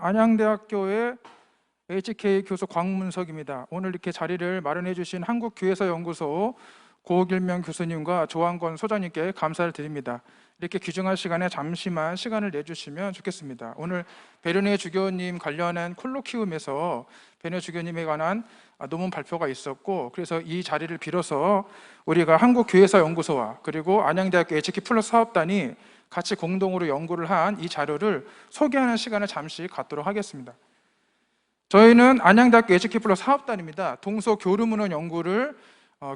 안양대학교의 HK 교수 광문석입니다. 오늘 이렇게 자리를 마련해 주신 한국교회사연구소 고길명 교수님과 조한권 소장님께 감사를 드립니다. 이렇게 귀중한 시간에 잠시만 시간을 내주시면 좋겠습니다. 오늘 베르네 주교님 관련한 콜로키움에서 베르네 주교님에 관한 논문 발표가 있었고, 그래서 이 자리를 빌어서 우리가 한국교회사연구소와 그리고 안양대학교 HK 플러스 사업단이 같이 공동으로 연구를 한 이 자료를 소개하는 시간을 잠시 갖도록 하겠습니다. 저희는 안양대학교 HK 플러스 사업단입니다. 동서 교류문헌 연구를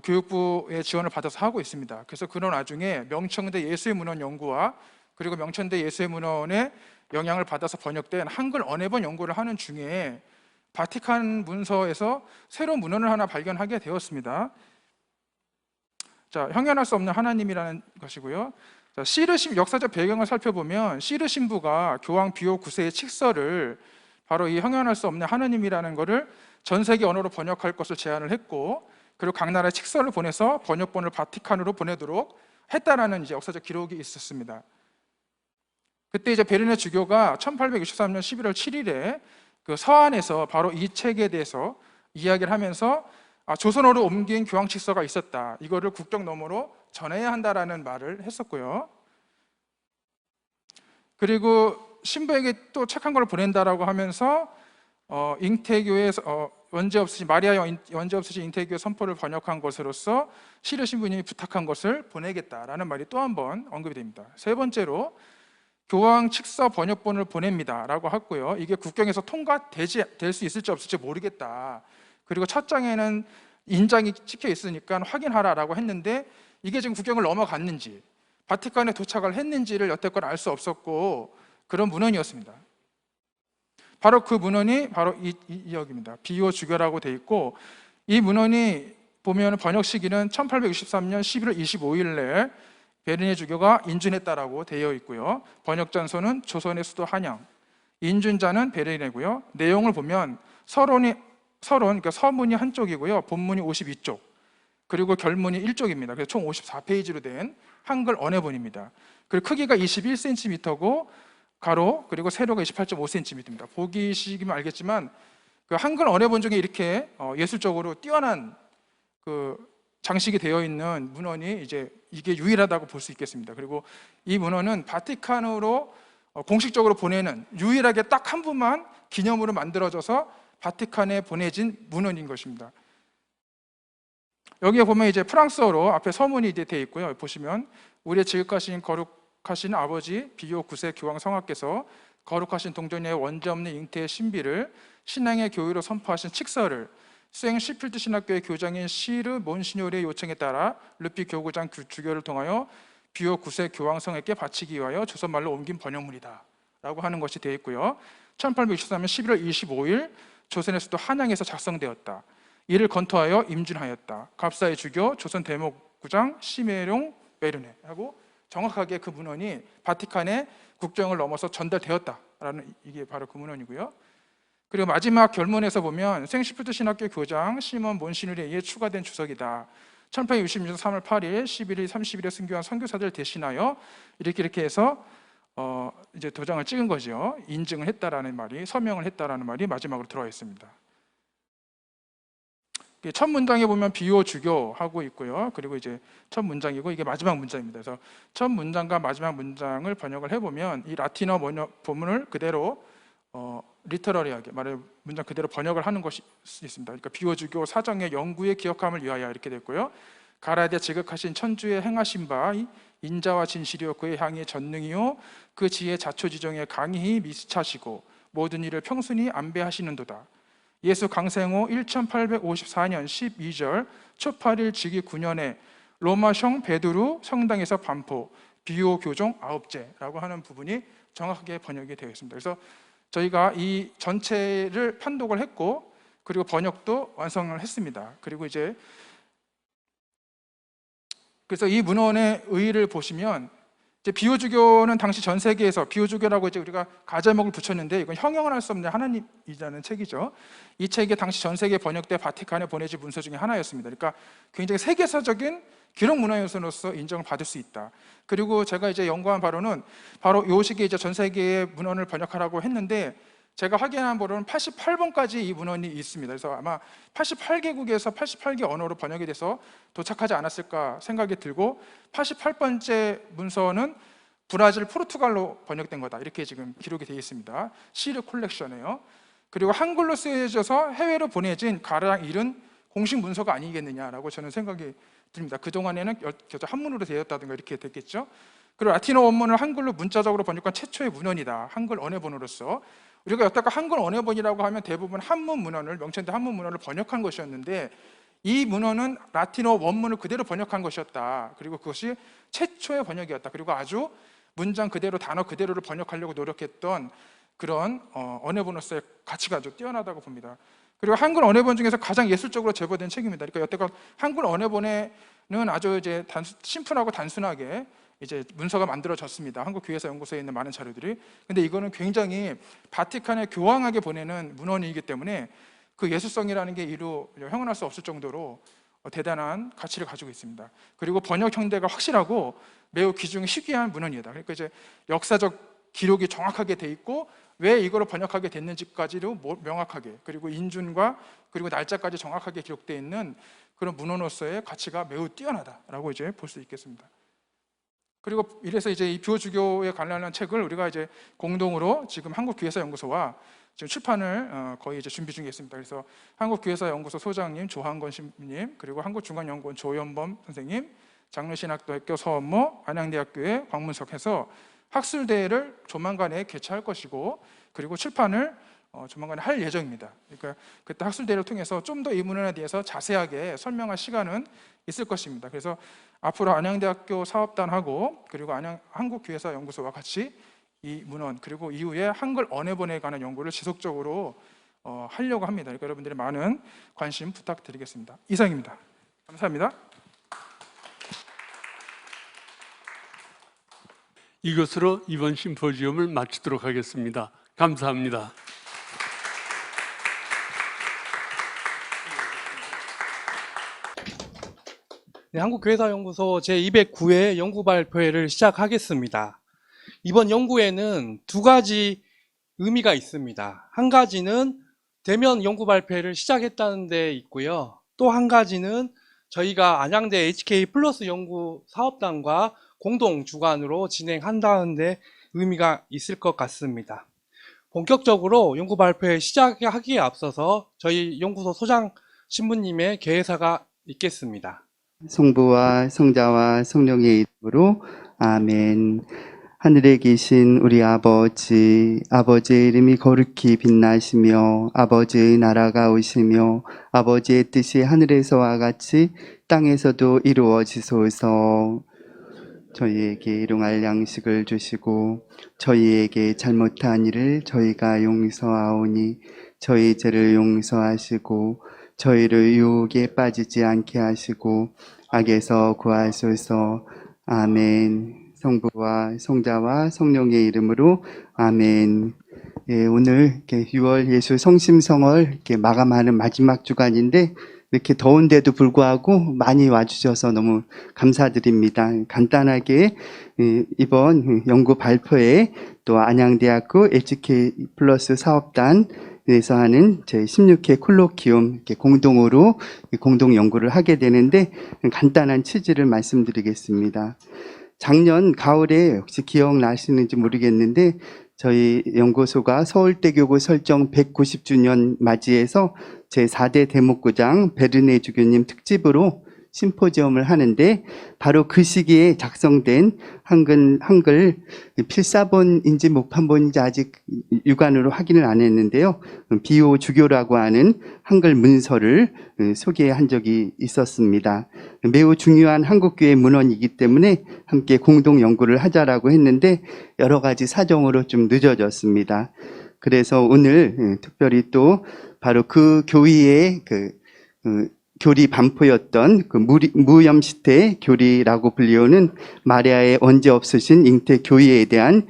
교육부의 지원을 받아서 하고 있습니다. 그래서 그런 와중에 명천대 예수의문헌 연구와 그리고 명천대 예수의문헌의 영향을 받아서 번역된 한글 언해본 연구를 하는 중에 바티칸 문서에서 새로운 문헌을 하나 발견하게 되었습니다. 자, 형연할 수 없는 하나님이라는 것이고요. 자, 시르 역사적 배경을 살펴보면 시르 신부가 교황 비오 9세의 칙서를 바로 이 형연할 수 없는 하나님이라는 것을 전 세계 언어로 번역할 것을 제안을 했고, 그리고 각 나라에 칙서를 보내서 번역본을 바티칸으로 보내도록 했다라는 이제 역사적 기록이 있었습니다. 그때 이제 베르네 주교가 1863년 11월 7일에 그 서한에서 바로 이 책에 대해서 이야기를 하면서 조선어로 옮긴 교황 칙서가 있었다. 이거를 국경 너머로 전해야 한다라는 말을 했었고요. 그리고 신부에게 또 책 한 권을 보낸다라고 하면서 잉태교에서 원죄 없으신 마리아 원죄 없으신 잉태교의 선포를 번역한 것으로서 시르 신부님이 부탁한 것을 보내겠다라는 말이 또 한 번 언급이 됩니다. 세 번째로 교황 칙서 번역본을 보냅니다라고 했고요. 이게 국경에서 통과될 수 있을지 없을지 모르겠다. 그리고 첫 장에는 인장이 찍혀 있으니까 확인하라라고 했는데 이게 지금 국경을 넘어갔는지 바티칸에 도착을 했는지를 여태껏 알 수 없었고, 그런 문헌이었습니다. 바로 그 문헌이 바로 이 역입니다. 비오 주교라고 돼 있고, 이 문헌이 보면 번역 시기는 1863년 11월 25일에 베르네 주교가 인준했다라고 되어 있고요. 번역 장소는 조선의 수도 한양, 인준자는 베르네고요. 내용을 보면 서론, 그러니까 서문이 한쪽이고요. 본문이 52쪽, 그리고 결문이 1쪽입니다. 그래서 총 54페이지로 된 한글 언해본입니다. 그리고 크기가 21cm고 가로 그리고 세로가 28.5cm입니다. 보기시기면 알겠지만 그 한글 언해본 중에 이렇게 예술적으로 뛰어난 그 장식이 되어 있는 문헌이 이게 유일하다고 볼 수 있겠습니다. 그리고 이 문헌은 바티칸으로 공식적으로 보내는 유일하게 딱 한 부만 기념으로 만들어져서 바티칸에 보내진 문헌인 것입니다. 여기에 보면 이제 프랑스어로 앞에 서문이 되어 있고요. 보시면 우리의 지극하신 거룩하신 아버지 비오 9세 교황 성하께서 거룩하신 동정녀의 원죄 없는 잉태의 신비를 신앙의 교유로 선포하신 칙서를 수행 시필드 신학교의 교장인 시르 몬시뇨르의 요청에 따라 르피 교구장 주교를 통하여 비오 9세 교황 성에게 바치기 위하여 조선말로 옮긴 번역물이다 라고 하는 것이 되어 있고요. 1863년 11월 25일 조선의 수도 한양에서 작성되었다. 이를 건토하여 임준하였다. 갑사의 주교 조선 대목구장 시메룡 베르네 하고 정확하게 그 문헌이 바티칸의 국경을 넘어서 전달되었다라는 이게 바로 그 문헌이고요. 그리고 마지막 결문에서 보면 생시필드 신학교 교장 시몬 몬시누리에 의해 추가된 주석이다. 1866년 3월 8일, 11일, 30일에 순교한 선교사들 대신하여 이렇게 해서 이제 도장을 찍은 거죠. 인증을 했다라는 말이, 서명을 했다라는 말이 마지막으로 들어와 있습니다. 첫 문장에 보면 비오 주교 하고 있고요. 그리고 이제 첫 문장이고 이게 마지막 문장입니다. 그래서 첫 문장과 마지막 문장을 번역을 해보면 이 라틴어 본문을 그대로 리터러리하게 문장 그대로 번역을 하는 것이 있습니다. 그러니까 비오 주교 사정의 영구의 기억함을 위하여 이렇게 됐고요. 가라데 지극하신 천주의 행하신 바 인자와 진실이요 그의 향의 전능이요 그 지혜 자초지종의 강히 미스차시고 모든 일을 평순히 안배하시는도다. 예수 강생후 1854년 12절 초 8일 즉위 9년에 로마성 베드루 성당에서 반포 비오 교종 9제라고 하는 부분이 정확하게 번역이 되어 있습니다. 그래서 저희가 이 전체를 판독을 했고 그리고 번역도 완성을 했습니다. 그리고 그래서 이 문헌의 의의를 보시면 비오주교는 당시 전 세계에서 비오주교라고 우리가 가제목을 붙였는데 이건 형용을 할 수 없는 하나님이라는 책이죠. 이 책이 당시 전 세계 번역돼 바티칸에 보내진 문서 중에 하나였습니다. 그러니까 굉장히 세계사적인 기록 문화유산으로서 인정을 받을 수 있다. 그리고 제가 연구한 바로는 바로 이 시기에 전 세계의 문헌을 번역하라고 했는데 제가 확인한 바로는 88번까지 이 문헌이 있습니다. 그래서 아마 88개국에서 88개 언어로 번역이 돼서 도착하지 않았을까 생각이 들고, 88번째 문서는 브라질, 포르투갈로 번역된 거다, 이렇게 지금 기록이 되어 있습니다. 시르 콜렉션이에요. 그리고 한글로 쓰여져서 해외로 보내진 가량 일은 공식 문서가 아니겠느냐라고 저는 생각이 듭니다. 그동안에는 한문으로 되었다든가 이렇게 됐겠죠. 그리고 라틴어 원문을 한글로 문자적으로 번역한 최초의 문헌이다, 한글 언어본으로서. 우리가 여태까지 한글 언어본이라고 하면 대부분 한문 문헌을, 명천대 한문 문헌을 번역한 것이었는데, 이 문헌은 라틴어 원문을 그대로 번역한 것이었다. 그리고 그것이 최초의 번역이었다. 그리고 아주 문장 그대로, 단어 그대로를 번역하려고 노력했던 그런 언어본으로서의 가치가 아주 뛰어나다고 봅니다. 그리고 한글 언어본 중에서 가장 예술적으로 제보된 책입니다. 그러니까 여태까지 한글 언어본에는 아주 이제 심플하고 단순하게 이제 문서가 만들어졌습니다. 한국 교회사 연구소에 있는 많은 자료들이. 근데 이거는 굉장히 바티칸에 교황하게 보내는 문헌이기 때문에 그 예술성이라는 게 이루 형언할 수 없을 정도로 대단한 가치를 가지고 있습니다. 그리고 번역 형태가 확실하고 매우 기중이 희귀한 문헌이다. 그러니까 이제 역사적 기록이 정확하게 돼 있고, 왜 이거를 번역하게 됐는지까지도 명확하게, 그리고 인준과 그리고 날짜까지 정확하게 기록되어 있는 그런 문헌으로서의 가치가 매우 뛰어나다라고 이제 볼 수 있겠습니다. 그리고 이래서 이제 이 비오주교에 관련한 책을 우리가 이제 공동으로 지금 한국교회사연구소와 지금 출판을 거의 이제 준비 중에 있습니다. 그래서 한국교회사연구소 소장님 조한건 신부님, 그리고 한국중앙연구원 조연범 선생님, 장로신학대학교 서원모, 안양대학교의 광문석 해서 학술대회를 조만간에 개최할 것이고, 그리고 출판을 조만간에 할 예정입니다. 그러니까 그때 학술대회를 통해서 좀 더 이 문헌에 대해서 자세하게 설명할 시간은 있을 것입니다. 그래서 앞으로 안양대학교 사업단하고 그리고 한국교회사연구소와 같이 이 문헌, 그리고 이후에 한글 언어본에 관한 연구를 지속적으로 하려고 합니다. 그러니까 여러분들의 많은 관심 부탁드리겠습니다. 이상입니다. 감사합니다. 이것으로 이번 심포지엄을 마치도록 하겠습니다. 감사합니다. 네, 한국교회사연구소 제209회 연구 발표회를 시작하겠습니다. 이번 연구회는 두 가지 의미가 있습니다. 한 가지는 대면 연구 발표회를 시작했다는 데 있고요. 또 한 가지는 저희가 안양대 HK 플러스 연구 사업단과 공동 주관으로 진행한다는 데 의미가 있을 것 같습니다. 본격적으로 연구 발표회 시작하기에 앞서서 저희 연구소 소장 신부님의 개회사가 있겠습니다. 성부와 성자와 성령의 이름으로 아멘. 하늘에 계신 우리 아버지, 아버지의 이름이 거룩히 빛나시며 아버지의 나라가 오시며 아버지의 뜻이 하늘에서와 같이 땅에서도 이루어지소서. 저희에게 일용할 양식을 주시고 저희에게 잘못한 일을 저희가 용서하오니 저희 죄를 용서하시고 저희를 유혹에 빠지지 않게 하시고 악에서 구하소서. 아멘. 성부와 성자와 성령의 이름으로 아멘. 예, 오늘 이렇게 6월 예수 성심성월 이렇게 마감하는 마지막 주간인데 이렇게 더운데도 불구하고 많이 와주셔서 너무 감사드립니다. 간단하게 이번 연구 발표에 또 안양대학교 HK 플러스 사업단에서 하는 제 16회 콜로키움 이렇게 공동으로 공동 연구를 하게 되는데 간단한 취지를 말씀드리겠습니다. 작년 가을에 혹시 기억나시는지 모르겠는데 저희 연구소가 서울대교구 설정 190주년 맞이해서 제4대 대목구장 베르네 주교님 특집으로 심포지엄을 하는데 바로 그 시기에 작성된 한글 필사본인지 목판본인지 아직 육안으로 확인을 안 했는데요. 비오 주교라고 하는 한글 문서를 소개한 적이 있었습니다. 매우 중요한 한국교회 문헌이기 때문에 함께 공동 연구를 하자라고 했는데 여러 가지 사정으로 좀 늦어졌습니다. 그래서 오늘 특별히 또 바로 그 교리의 교리 반포였던 그 무염시태 교리라고 불리우는 마리아의 언제 없으신 잉태 교리에 대한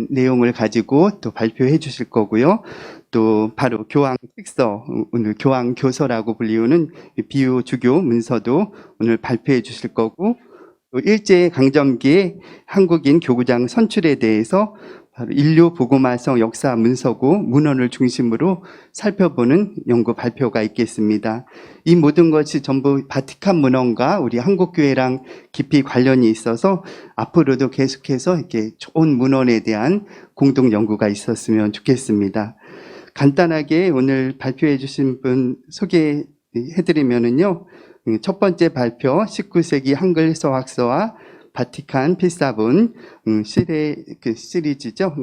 내용을 가지고 또 발표해 주실 거고요. 또 바로 교황 책서, 오늘 교황 교서라고 불리우는 비유 주교 문서도 오늘 발표해 주실 거고, 또 일제 강점기의 한국인 교구장 선출에 대해서 바로 인류 보고마성 역사 문서고 문헌을 중심으로 살펴보는 연구 발표가 있겠습니다. 이 모든 것이 전부 바티칸 문헌과 우리 한국교회랑 깊이 관련이 있어서 앞으로도 계속해서 이렇게 좋은 문헌에 대한 공동 연구가 있었으면 좋겠습니다. 간단하게 오늘 발표해 주신 분 소개해드리면은요, 첫 번째 발표 19세기 한글 서학서와 바티칸 필사본 시리즈죠.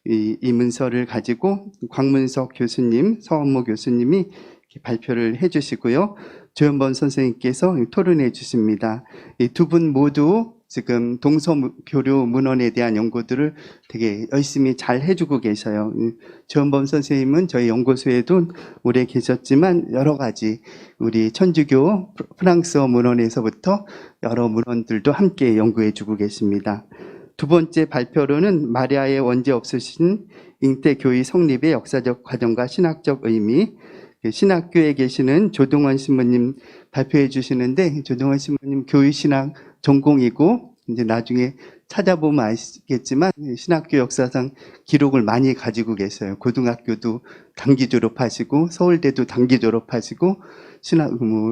이 문서를 가지고 광문석 교수님, 서원모 교수님이 이렇게 발표를 해주시고요. 조현범 선생님께서 토론해 주십니다. 이 두 분 모두 지금 동서교류 문헌에 대한 연구들을 되게 열심히 잘 해주고 계셔요. 조현범 선생님은 저희 연구소에도 오래 계셨지만 여러 가지 우리 천주교 프랑스어 문헌에서부터 여러 문헌들도 함께 연구해주고 계십니다. 두 번째 발표로는 마리아의 원죄 없으신 잉태교의 성립의 역사적 과정과 신학적 의미, 신학교에 계시는 조동원 신부님 발표해 주시는데, 조동원 신부님 교의신학 전공이고 이제 나중에 찾아보면 아시겠지만 신학교 역사상 기록을 많이 가지고 계셔요. 고등학교도 단기 졸업하시고 서울대도 단기 졸업하시고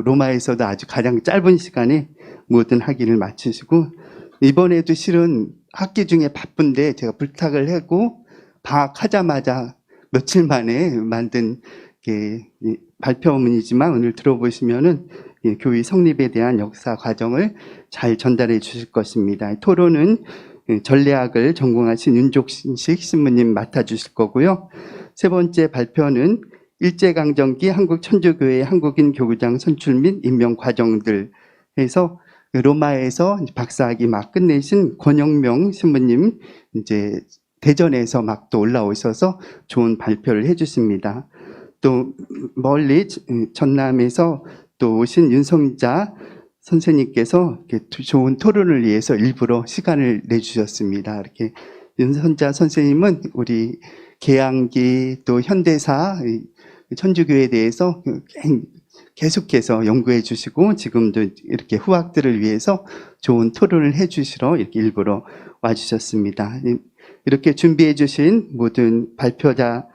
로마에서도 아주 가장 짧은 시간에 모든 학위를 마치시고, 이번에도 실은 학기 중에 바쁜데 제가 부탁을 하고 방학하자마자 며칠 만에 만든 발표문이지만 오늘 들어보시면은 교회 성립에 대한 역사 과정을 잘 전달해 주실 것입니다. 토론은 전례학을 전공하신 윤족식 신부님 맡아주실 거고요. 세 번째 발표는 일제강점기 한국천주교회 한국인 교구장 선출 및 임명 과정들 해서 로마에서 박사학위 막 끝내신 권영명 신부님 이제 대전에서 막 또 올라오셔서 좋은 발표를 해주십니다. 또 멀리 전남에서 또 오신 윤성자 선생님께서 이렇게 좋은 토론을 위해서 일부러 시간을 내주셨습니다. 이렇게 윤성자 선생님은 우리 계양기 또 현대사 천주교에 대해서 계속해서 연구해 주시고 지금도 이렇게 후학들을 위해서 좋은 토론을 해 주시러 이렇게 일부러 와주셨습니다. 이렇게 준비해 주신 모든 발표자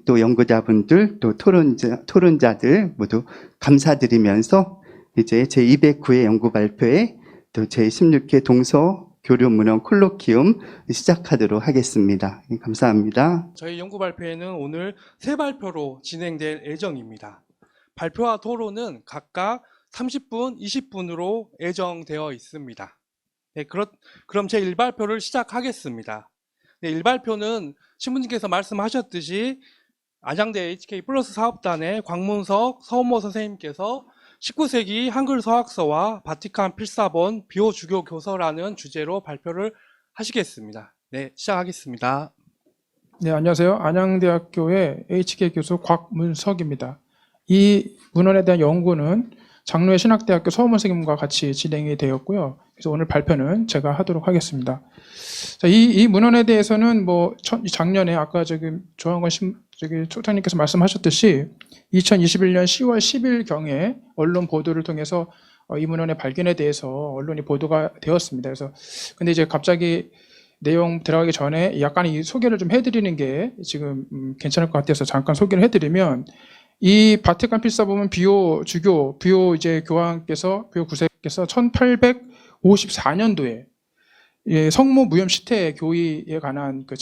또 연구자분들 또 토론자들 모두 감사드리면서 이제 제209회 연구 발표에 또 제16회 동서 교류 문헌 콜로키움 시작하도록 하겠습니다. 감사합니다. 저희 연구 발표회는 오늘 세 발표로 진행될 예정입니다. 발표와 토론은 각각 30분, 20분으로 예정되어 있습니다. 네, 그럼 제 1발표를 시작하겠습니다. 네, 1발표는 신부님께서 말씀하셨듯이 안양대 HK 플러스 사업단의 광문석 서원모 선생님께서 19세기 한글 서학서와 바티칸 필사본 비오주교 교서라는 주제로 발표를 하시겠습니다. 네, 시작하겠습니다. 네, 안녕하세요. 안양대학교의 HK 교수 곽문석입니다. 이 문헌에 대한 연구는 장로회 신학대학교 서원모 선생님과 같이 진행이 되었고요. 그래서 오늘 발표는 제가 하도록 하겠습니다. 자, 이 문헌에 대해서는 작년에 아까 조한권 소장님께서 말씀하셨듯이 2021년 10월 10일 경에 언론 보도를 통해서 이 문헌의 발견에 대해서 언론이 보도가 되었습니다. 그래서 근데 이제 갑자기 내용 들어가기 전에 약간 이 소개를 좀 해드리는 게 지금 괜찮을 것 같아서 잠깐 소개를 해드리면, 이 바티칸 필사본은 비오 이제 교황께서 비오 9세께서 1854년도에 성모 무염 시태 교의에 관한 그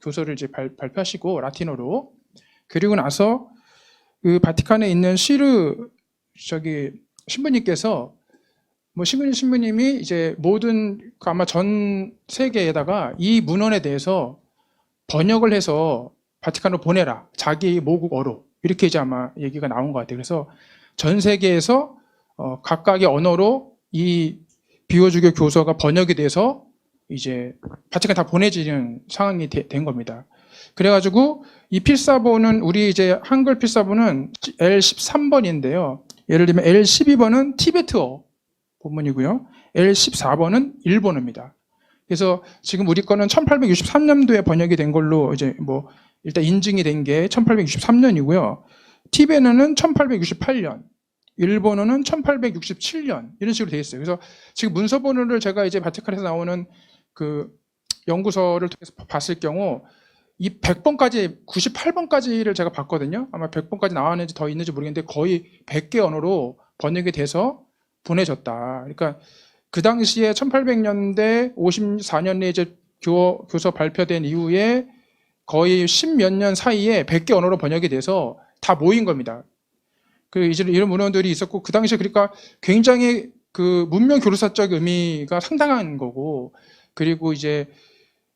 교서를 이제 발표하시고 라틴어로, 그리고 나서 그 바티칸에 있는 신부님께서 신부님이 이제 모든 아마 전 세계에다가 이 문헌에 대해서 번역을 해서 바티칸으로 보내라, 자기 모국어로, 이렇게 이제 아마 얘기가 나온 것 같아요. 그래서 전 세계에서 각각의 언어로 이 비오주교 교서가 번역이 돼서 이제 바티칸 다 보내지는 상황이 된 겁니다. 그래가지고 이 필사본은 우리 이제 한글 필사본은 L13번인데요. 예를 들면 L12번은 티베트어 본문이고요. L14번은 일본어입니다. 그래서 지금 우리 거는 1863년도에 번역이 된 걸로 이제 일단 인증이 된 게 1863년이고요. 티베트는 1868년, 일본어는 1867년 이런 식으로 되어 있어요. 그래서 지금 문서 번호를 제가 이제 바티칸에서 나오는 그 연구서를 통해서 봤을 경우 이 100번까지 98번까지를 제가 봤거든요. 아마 100번까지 나왔는지 더 있는지 모르겠는데 거의 100개 언어로 번역이 돼서 보내졌다. 그러니까 그 당시에 1800년대 54년에 이제 교서 발표된 이후에 거의 10몇 년 사이에 100개 언어로 번역이 돼서 다 모인 겁니다. 그 이제 이런 문헌들이 있었고 그 당시에 그러니까 굉장히 그 문명 교류사적 의미가 상당한 거고 그리고 이제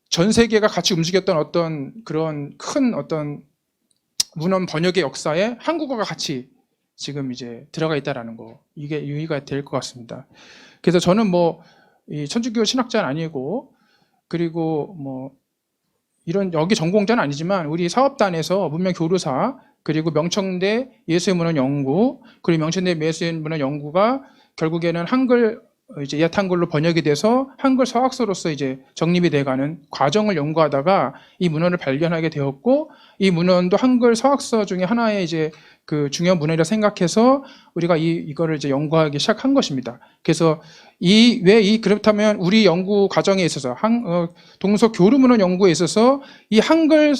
전 세계가 같이 움직였던 어떤 그런 큰 어떤 문헌 번역의 역사에 한국어가 같이 지금 이제 들어가 있다라는 거 이게 유의가 될 것 같습니다. 그래서 저는 뭐 이 천주교 신학자는 아니고 그리고 뭐 이런 여기 전공자는 아니지만 우리 사업단에서 문명 교류사 그리고 명청대 예술문헌연구 그리고 명청대 예술문헌연구가 결국에는 한글 이제 옛 한글로 번역이 돼서 한글 서학서로서 이제 정립이 돼가는 과정을 연구하다가 이 문헌을 발견하게 되었고 이 문헌도 한글 서학서 중에 하나의 이제 그 중요한 문헌이라 생각해서 우리가 이거를 이제 연구하기 시작한 것입니다. 그래서 그렇다면 우리 연구 과정에 있어서 동서 교류 문헌 연구에 있어서 이 한글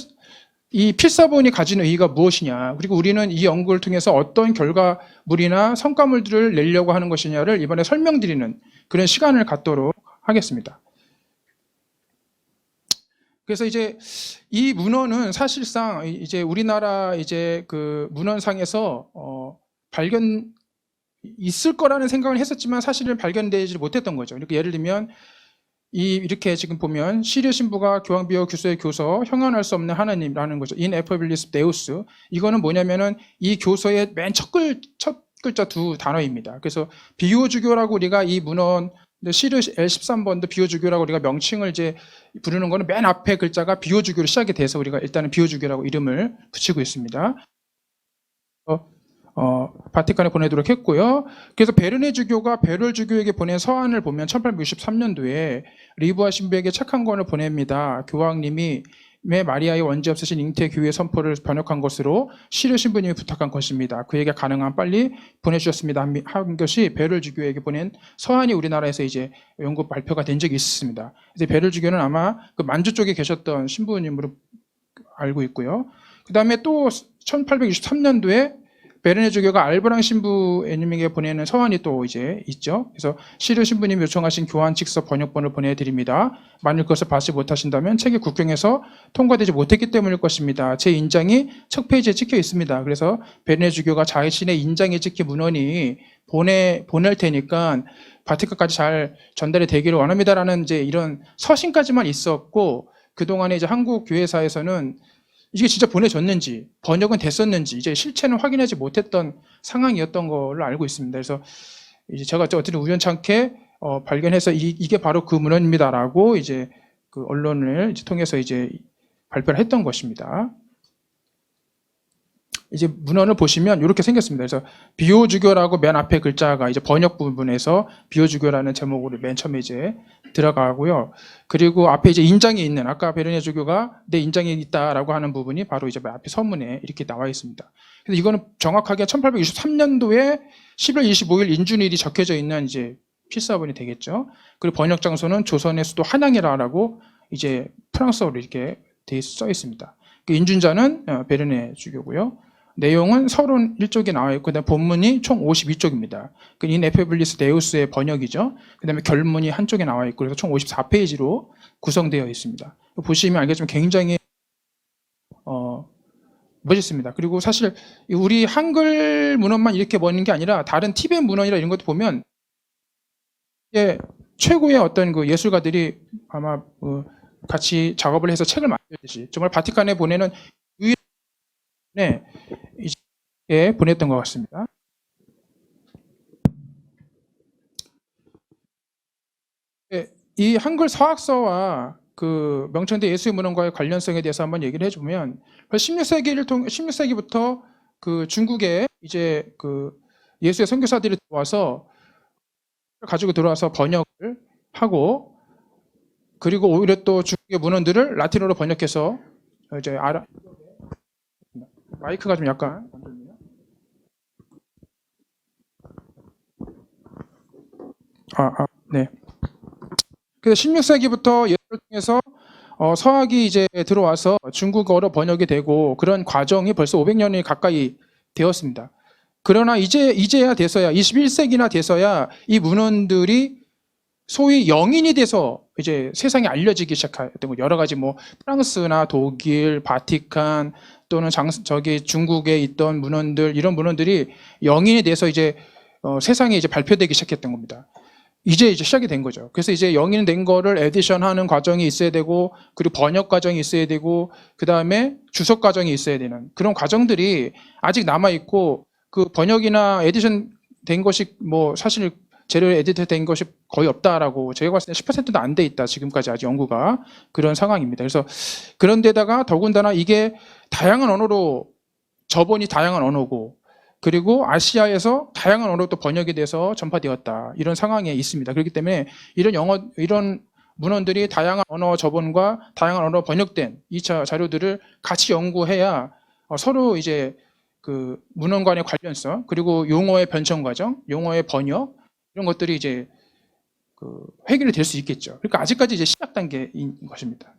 이 필사본이 가진 의의가 무엇이냐 그리고 우리는 이 연구를 통해서 어떤 결과물이나 성과물들을 내려고 하는 것이냐를 이번에 설명드리는 그런 시간을 갖도록 하겠습니다. 그래서 이제 이 문헌은 사실상 이제 우리나라 이제 그 문헌상에서 발견 있을 거라는 생각을 했었지만 사실은 발견되지 못했던 거죠. 그러니까 예를 들면 이렇게 지금 보면 시리아 신부가 교황비어 교서의 교서 형언할 수 없는 하나님이라는 거죠. In Effabilis Deus. 이거는 뭐냐면은 이 교서의 맨 첫 글자 두 단어입니다. 그래서 비유주교라고 우리가 이 문헌 시르 L13번도 비유주교라고 우리가 명칭을 이제 부르는 거는 맨 앞에 글자가 비유주교로 시작이 돼서 우리가 일단은 비유주교라고 이름을 붙이고 있습니다. 바티칸에 보내도록 했고요. 그래서 베르네 주교가 베롤 주교에게 보낸 서한을 보면 1863년도에 리부아 신부에게 책 한 권을 보냅니다. 교황님이 마리아의 원죄 없으신 잉태 교회 선포를 번역한 것으로 시르 신부님이 부탁한 것입니다. 그에게 가능한 빨리 보내주셨습니다. 한 것이 베롤 주교에게 보낸 서한이 우리나라에서 이제 연구 발표가 된 적이 있습니다. 이제 베롤 주교는 아마 그 만주 쪽에 계셨던 신부님으로 알고 있고요. 그 다음에 또 1863년도에 베르네 주교가 알브랑 신부님에게 보내는 서한이 또 이제 있죠. 그래서 시르 신부님이 요청하신 교환 직서 번역본을 보내드립니다. 만일 그것을 받지 못하신다면 책이 국경에서 통과되지 못했기 때문일 것입니다. 제 인장이 첫 페이지에 찍혀 있습니다. 그래서 베르네 주교가 자신의 인장에 찍힌 문헌이 보낼 테니까 바티칸까지 잘 전달이 되기를 원합니다라는 이제 이런 서신까지만 있었고 그동안에 이제 한국 교회사에서는 이게 진짜 보내졌는지 번역은 됐었는지 이제 실체는 확인하지 못했던 상황이었던 걸로 알고 있습니다. 그래서 이제 제가 어쨌든 우연찮게 발견해서 이게 바로 그 문헌입니다라고 이제 그 언론을 이제 통해서 이제 발표를 했던 것입니다. 이제 문헌을 보시면 이렇게 생겼습니다. 그래서 비오주교라고 맨 앞에 글자가 이제 번역 부분에서 비오주교라는 제목으로 맨 처음에 이제 들어가고요. 그리고 앞에 이제 인장이 있는 아까 베르네 주교가 내 인장이 있다라고 하는 부분이 바로 이제 앞에 서문에 이렇게 나와 있습니다. 그래서 이거는 정확하게 1863년도에 11월 25일 인준일이 적혀져 있는 이제 필사본이 되겠죠. 그리고 번역 장소는 조선의 수도 한양이라고 이제 프랑스어로 이렇게 써 있습니다. 그 인준자는 베르네 주교고요. 내용은 서론 1쪽에 나와 있고 그다음에 본문이 총 52쪽입니다. 그 In Effabilis Deus의 번역이죠. 그다음에 결문이 한쪽에 나와 있고 그래서 총 54페이지로 구성되어 있습니다. 보시면 알겠지만 굉장히 멋있습니다. 그리고 사실 우리 한글 문헌만 이렇게 보는 게 아니라 다른 티벳 문헌이나 이런 것도 보면 최고의 어떤 그 예술가들이 아마 같이 작업을 해서 책을 만들듯이 정말 바티칸에 보내는 유일한 보냈던 것 같습니다. 이 한글 서학서와 그 명청대 예술문헌과의 관련성에 대해서 한번 얘기를 해주면 16세기부터 그 중국에 이제 그 예수의 선교사들이 들어와서 가지고 들어와서 번역을 하고 그리고 오히려 또 중국의 문헌들을 라틴어로 번역해서 이제 마이크가 좀 약간 네. 그래서 16세기부터 예술을 통해서 서학이 이제 들어와서 중국어로 번역이 되고 그런 과정이 벌써 500년이 가까이 되었습니다. 그러나 이제야 돼서야 21세기나 돼서야 이 문헌들이 소위 영인이 돼서 이제 세상에 알려지기 시작했던 거. 여러 가지 뭐 프랑스나 독일, 바티칸 또는 중국에 있던 문헌들, 이런 문헌들이 영인이 돼서 이제 세상에 이제 발표되기 시작했던 겁니다. 이제 시작이 된 거죠. 그래서 이제 영인 된 거를 에디션하는 과정이 있어야 되고, 그리고 번역 과정이 있어야 되고, 그 다음에 주석 과정이 있어야 되는 그런 과정들이 아직 남아 있고, 그 번역이나 에디션 된 것이 뭐 사실 재료 에디트 된 것이 거의 없다라고 제가 봤을 때 10%도 안 돼 있다. 지금까지 아직 연구가 그런 상황입니다. 그래서 그런데다가 더군다나 이게 다양한 언어로, 저번이 다양한 언어고, 그리고 아시아에서 다양한 언어로 또 번역이 돼서 전파되었다. 이런 상황에 있습니다. 그렇기 때문에 이런 문헌들이 다양한 언어 저번과 다양한 언어로 번역된 2차 자료들을 같이 연구해야 서로 이제 그 문헌 간의 관련성, 그리고 용어의 변천 과정, 용어의 번역, 이런 것들이 이제 그 해결이 될 수 있겠죠. 그러니까 아직까지 이제 시작 단계인 것입니다.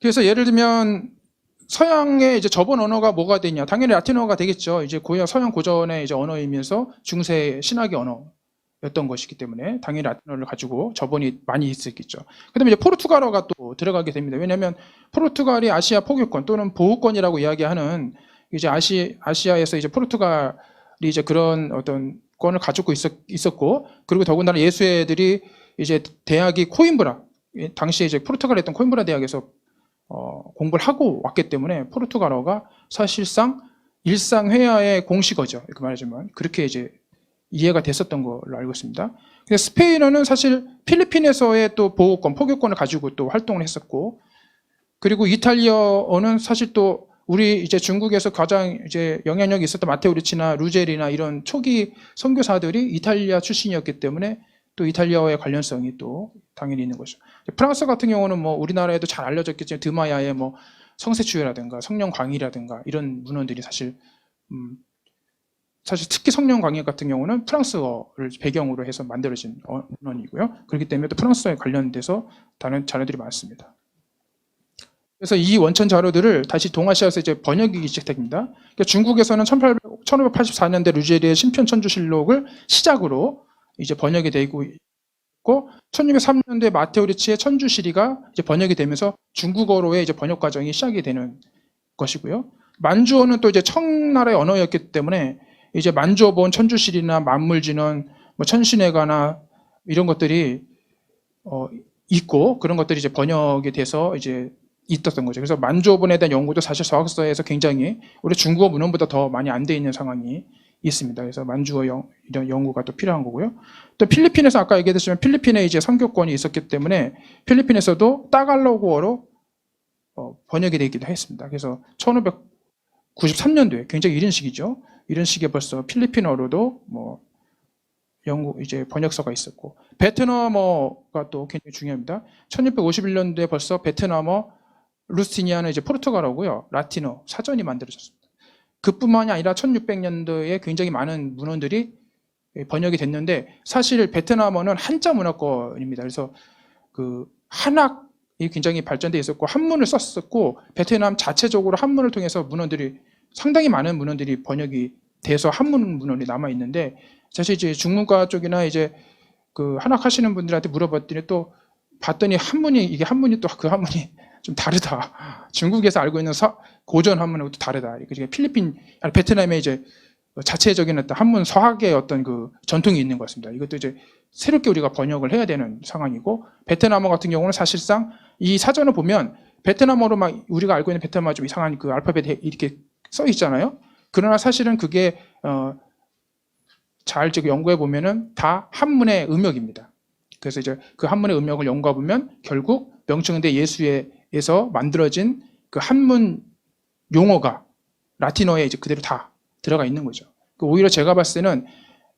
그래서 예를 들면 서양의 이제 저번 언어가 뭐가 되냐? 당연히 라틴어가 되겠죠. 이제 서양 고전의 이제 언어이면서 중세 신학의 언어였던 것이기 때문에 당연히 라틴어를 가지고 저번이 많이 있었겠죠. 그다음에 이제 포르투갈어가 또 들어가게 됩니다. 왜냐하면 포르투갈이 아시아 포교권 또는 보호권이라고 이야기하는 이제 아시아에서 이제 포르투갈이 이제 그런 어떤 권을 가지고 있었고, 그리고 더군다나 예수애들이 이제 대학이 코임브라, 당시에 이제 포르투갈에 있던 코임브라 대학에서 공부를 하고 왔기 때문에 포르투갈어가 사실상 일상 회화의 공식어죠. 이렇게 말하자면 그렇게 이제 이해가 됐었던 걸로 알고 있습니다. 근데 스페인어는 사실 필리핀에서의 또 보호권, 포교권을 가지고 또 활동을 했었고, 그리고 이탈리아어는 사실 또 우리 이제 중국에서 가장 이제 영향력이 있었던 마테오 리치나 루젤이나 이런 초기 선교사들이 이탈리아 출신이었기 때문에 또 이탈리아어의 관련성이 또 당연히 있는 거죠. 프랑스 같은 경우는 뭐 우리나라에도 잘 알려졌겠지만 드마야의 뭐 성세추회라든가 성령광이라든가 이런 문헌들이 사실 특히 성령광이 같은 경우는 프랑스어를 배경으로 해서 만들어진 문헌이고요. 그렇기 때문에 또 프랑스어에 관련돼서 다른 자료들이 많습니다. 그래서 이 원천 자료들을 다시 동아시아에서 이제 번역이 시작됩니다. 그러니까 중국에서는 1584년대 루제리의 신편천주실록을 시작으로 이제 번역이 되고 있고, 1603년도에 마테오 리치의 천주시리가 이제 번역이 되면서 중국어로의 이제 번역 과정이 시작이 되는 것이고요. 만주어는 또 이제 청나라의 언어였기 때문에 이제 만주어 본 천주시리나 만물진언, 뭐 천신회가나 이런 것들이 있고, 그런 것들이 이제 번역이 돼서 이제 있었던 거죠. 그래서 만주어본에 대한 연구도 사실 서학서에서 굉장히 우리 중국어 문헌보다 더 많이 안 돼 있는 상황이 있습니다. 그래서 만주어 이런 연구가 또 필요한 거고요. 또 필리핀에서 아까 얘기했지만 필리핀에 이제 선교권이 있었기 때문에 필리핀에서도 따갈로그어로 번역이 되기도 했습니다. 그래서 1593년도에 굉장히 이른 시기죠. 이런 시기에 벌써 필리핀어로도 뭐 이제 번역서가 있었고, 베트남어가 또 굉장히 중요합니다. 1651년도에 벌써 베트남어 루스티니아는 이제 포르투갈어고요. 라틴어 사전이 만들어졌습니다. 그뿐만이 아니라 1600년도에 굉장히 많은 문헌들이 번역이 됐는데, 사실 베트남어는 한자 문화권입니다. 그래서 그 한학이 굉장히 발전돼 있었고 한문을 썼었고, 베트남 자체적으로 한문을 통해서 문헌들이 상당히 많은 문헌들이 번역이 돼서 한문 문헌이 남아 있는데, 사실 이제 중문과 쪽이나 이제 그 한학 하시는 분들한테 물어봤더니 또 봤더니 이게 한문이 또 그 한문이 좀 다르다. 중국에서 알고 있는 고전 한문하고 또 다르다. 베트남의 이제 자체적인 어떤 한문 서학의 어떤 그 전통이 있는 것 같습니다. 이것도 이제 새롭게 우리가 번역을 해야 되는 상황이고, 베트남어 같은 경우는 사실상 이 사전을 보면 베트남어로 막 우리가 알고 있는 베트남어 좀 이상한 그 알파벳 이렇게 써 있잖아요. 그러나 사실은 그게 잘 연구해 보면은 다 한문의 음역입니다. 그래서 이제 그 한문의 음역을 연구해 보면 결국 명청대 예수에서 만들어진 그 한문 용어가 라틴어에 이제 그대로 다 들어가 있는 거죠. 오히려 제가 봤을 때는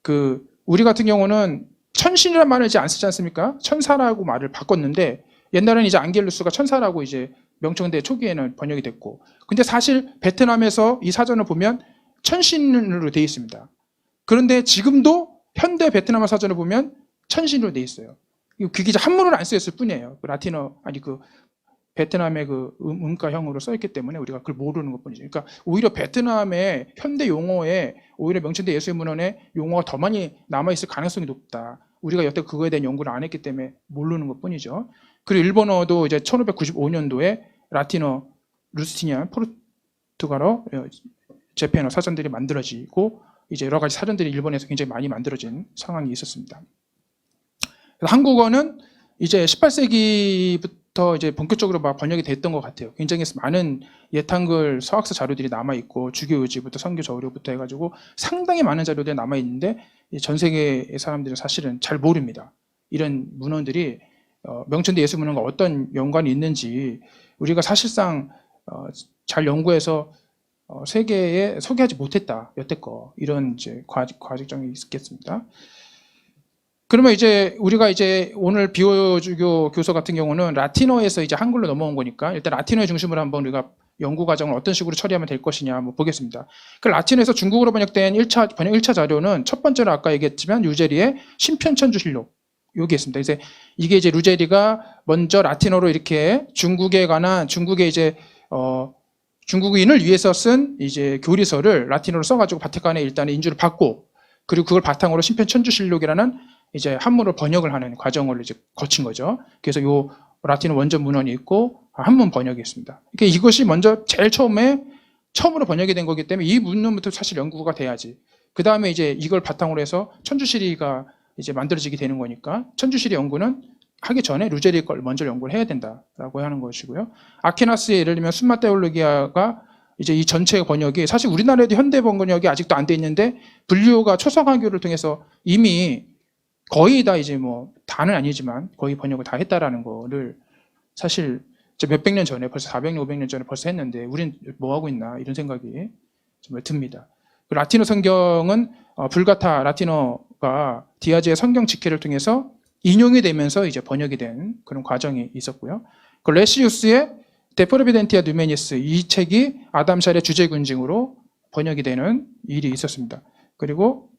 그 우리 같은 경우는 천신이라는 말을 이제 안 쓰지 않습니까? 천사라고 말을 바꿨는데, 옛날에는 이제 안겔루스가 천사라고 이제 명청대 초기에는 번역이 됐고, 근데 사실 베트남에서 이 사전을 보면 천신으로 되어 있습니다. 그런데 지금도 현대 베트남어 사전을 보면 천신으로 되어 있어요. 기자 한문을 안 쓰였을 뿐이에요. 그 라틴어 아니 그 베트남의 그 음가형으로 써있기 때문에 우리가 그걸 모르는 것뿐이죠. 그러니까 오히려 베트남의 현대 용어에 오히려 명천대 예술 문헌에 용어가 더 많이 남아 있을 가능성이 높다. 우리가 여태 그거에 대한 연구를 안 했기 때문에 모르는 것뿐이죠. 그리고 일본어도 이제 1595년도에 라틴어, 루스티니안, 포르투갈어, 제페너 사전들이 만들어지고 이제 여러 가지 사전들이 일본에서 굉장히 많이 만들어진 상황이 있었습니다. 한국어는 이제 18세기부터 이제 본격적으로 막 번역이 됐던 것 같아요. 굉장히 많은 옛한글 서학서 자료들이 남아 있고 주교의지부터 선교 저우료부터 해가지고 상당히 많은 자료들이 남아 있는데 전 세계의 사람들은 사실은 잘 모릅니다. 이런 문헌들이 명천대 예술문헌과 어떤 연관이 있는지 우리가 사실상 잘 연구해서 세계에 소개하지 못했다 여태껏 이런 이제 과정이 있겠습니다. 그러면 이제 우리가 이제 오늘 비오주교 교서 같은 경우는 라틴어에서 이제 한글로 넘어온 거니까 일단 라틴어의 중심으로 한번 우리가 연구 과정을 어떤 식으로 처리하면 될 것이냐 한번 보겠습니다. 그 라틴어에서 중국어로 번역 1차 자료는 첫 번째로 아까 얘기했지만 루제리의 신편천주실록 여기 있습니다. 이게 이제 루제리가 먼저 라틴어로 이렇게 중국에 관한 중국의 이제 중국인을 위해서 쓴 이제 교리서를 라틴어로 써가지고 바티칸에 일단 인주를 받고 그리고 그걸 바탕으로 신편천주실록이라는 이제 한문으로 번역을 하는 과정을 이제 거친 거죠. 그래서 요 라틴어 원전 문헌이 있고 한문 번역이 있습니다. 그러니까 이것이 먼저 제일 처음으로 번역이 된 거기 때문에 이 문헌부터 사실 연구가 돼야지. 그 다음에 이제 이걸 바탕으로 해서 천주시리가 이제 만들어지게 되는 거니까 천주시리 연구는 하기 전에 루제리 걸 먼저 연구를 해야 된다라고 하는 것이고요. 아퀴나스의 예를 들면 숨마 테올로기아가 이제 이 전체 번역이 사실 우리나라에도 현대 번역이 아직도 안 돼 있는데 불교가 초성화교를 통해서 이미 거의 다 이제 뭐 다는 아니지만 거의 번역을 다 했다라는 거를 사실 몇백 년 전에 벌써 400년, 500년 전에 벌써 했는데 우린 뭐 하고 있나 이런 생각이 정말 듭니다. 라틴어 성경은 불가타 라틴어가 디아즈의 성경 직해를 통해서 인용이 되면서 이제 번역이 된 그런 과정이 있었고요. 그 레시우스의 데 프로비덴티아 누메니스 이 책이 아담샬의 주제군징으로 번역이 되는 일이 있었습니다. 그리고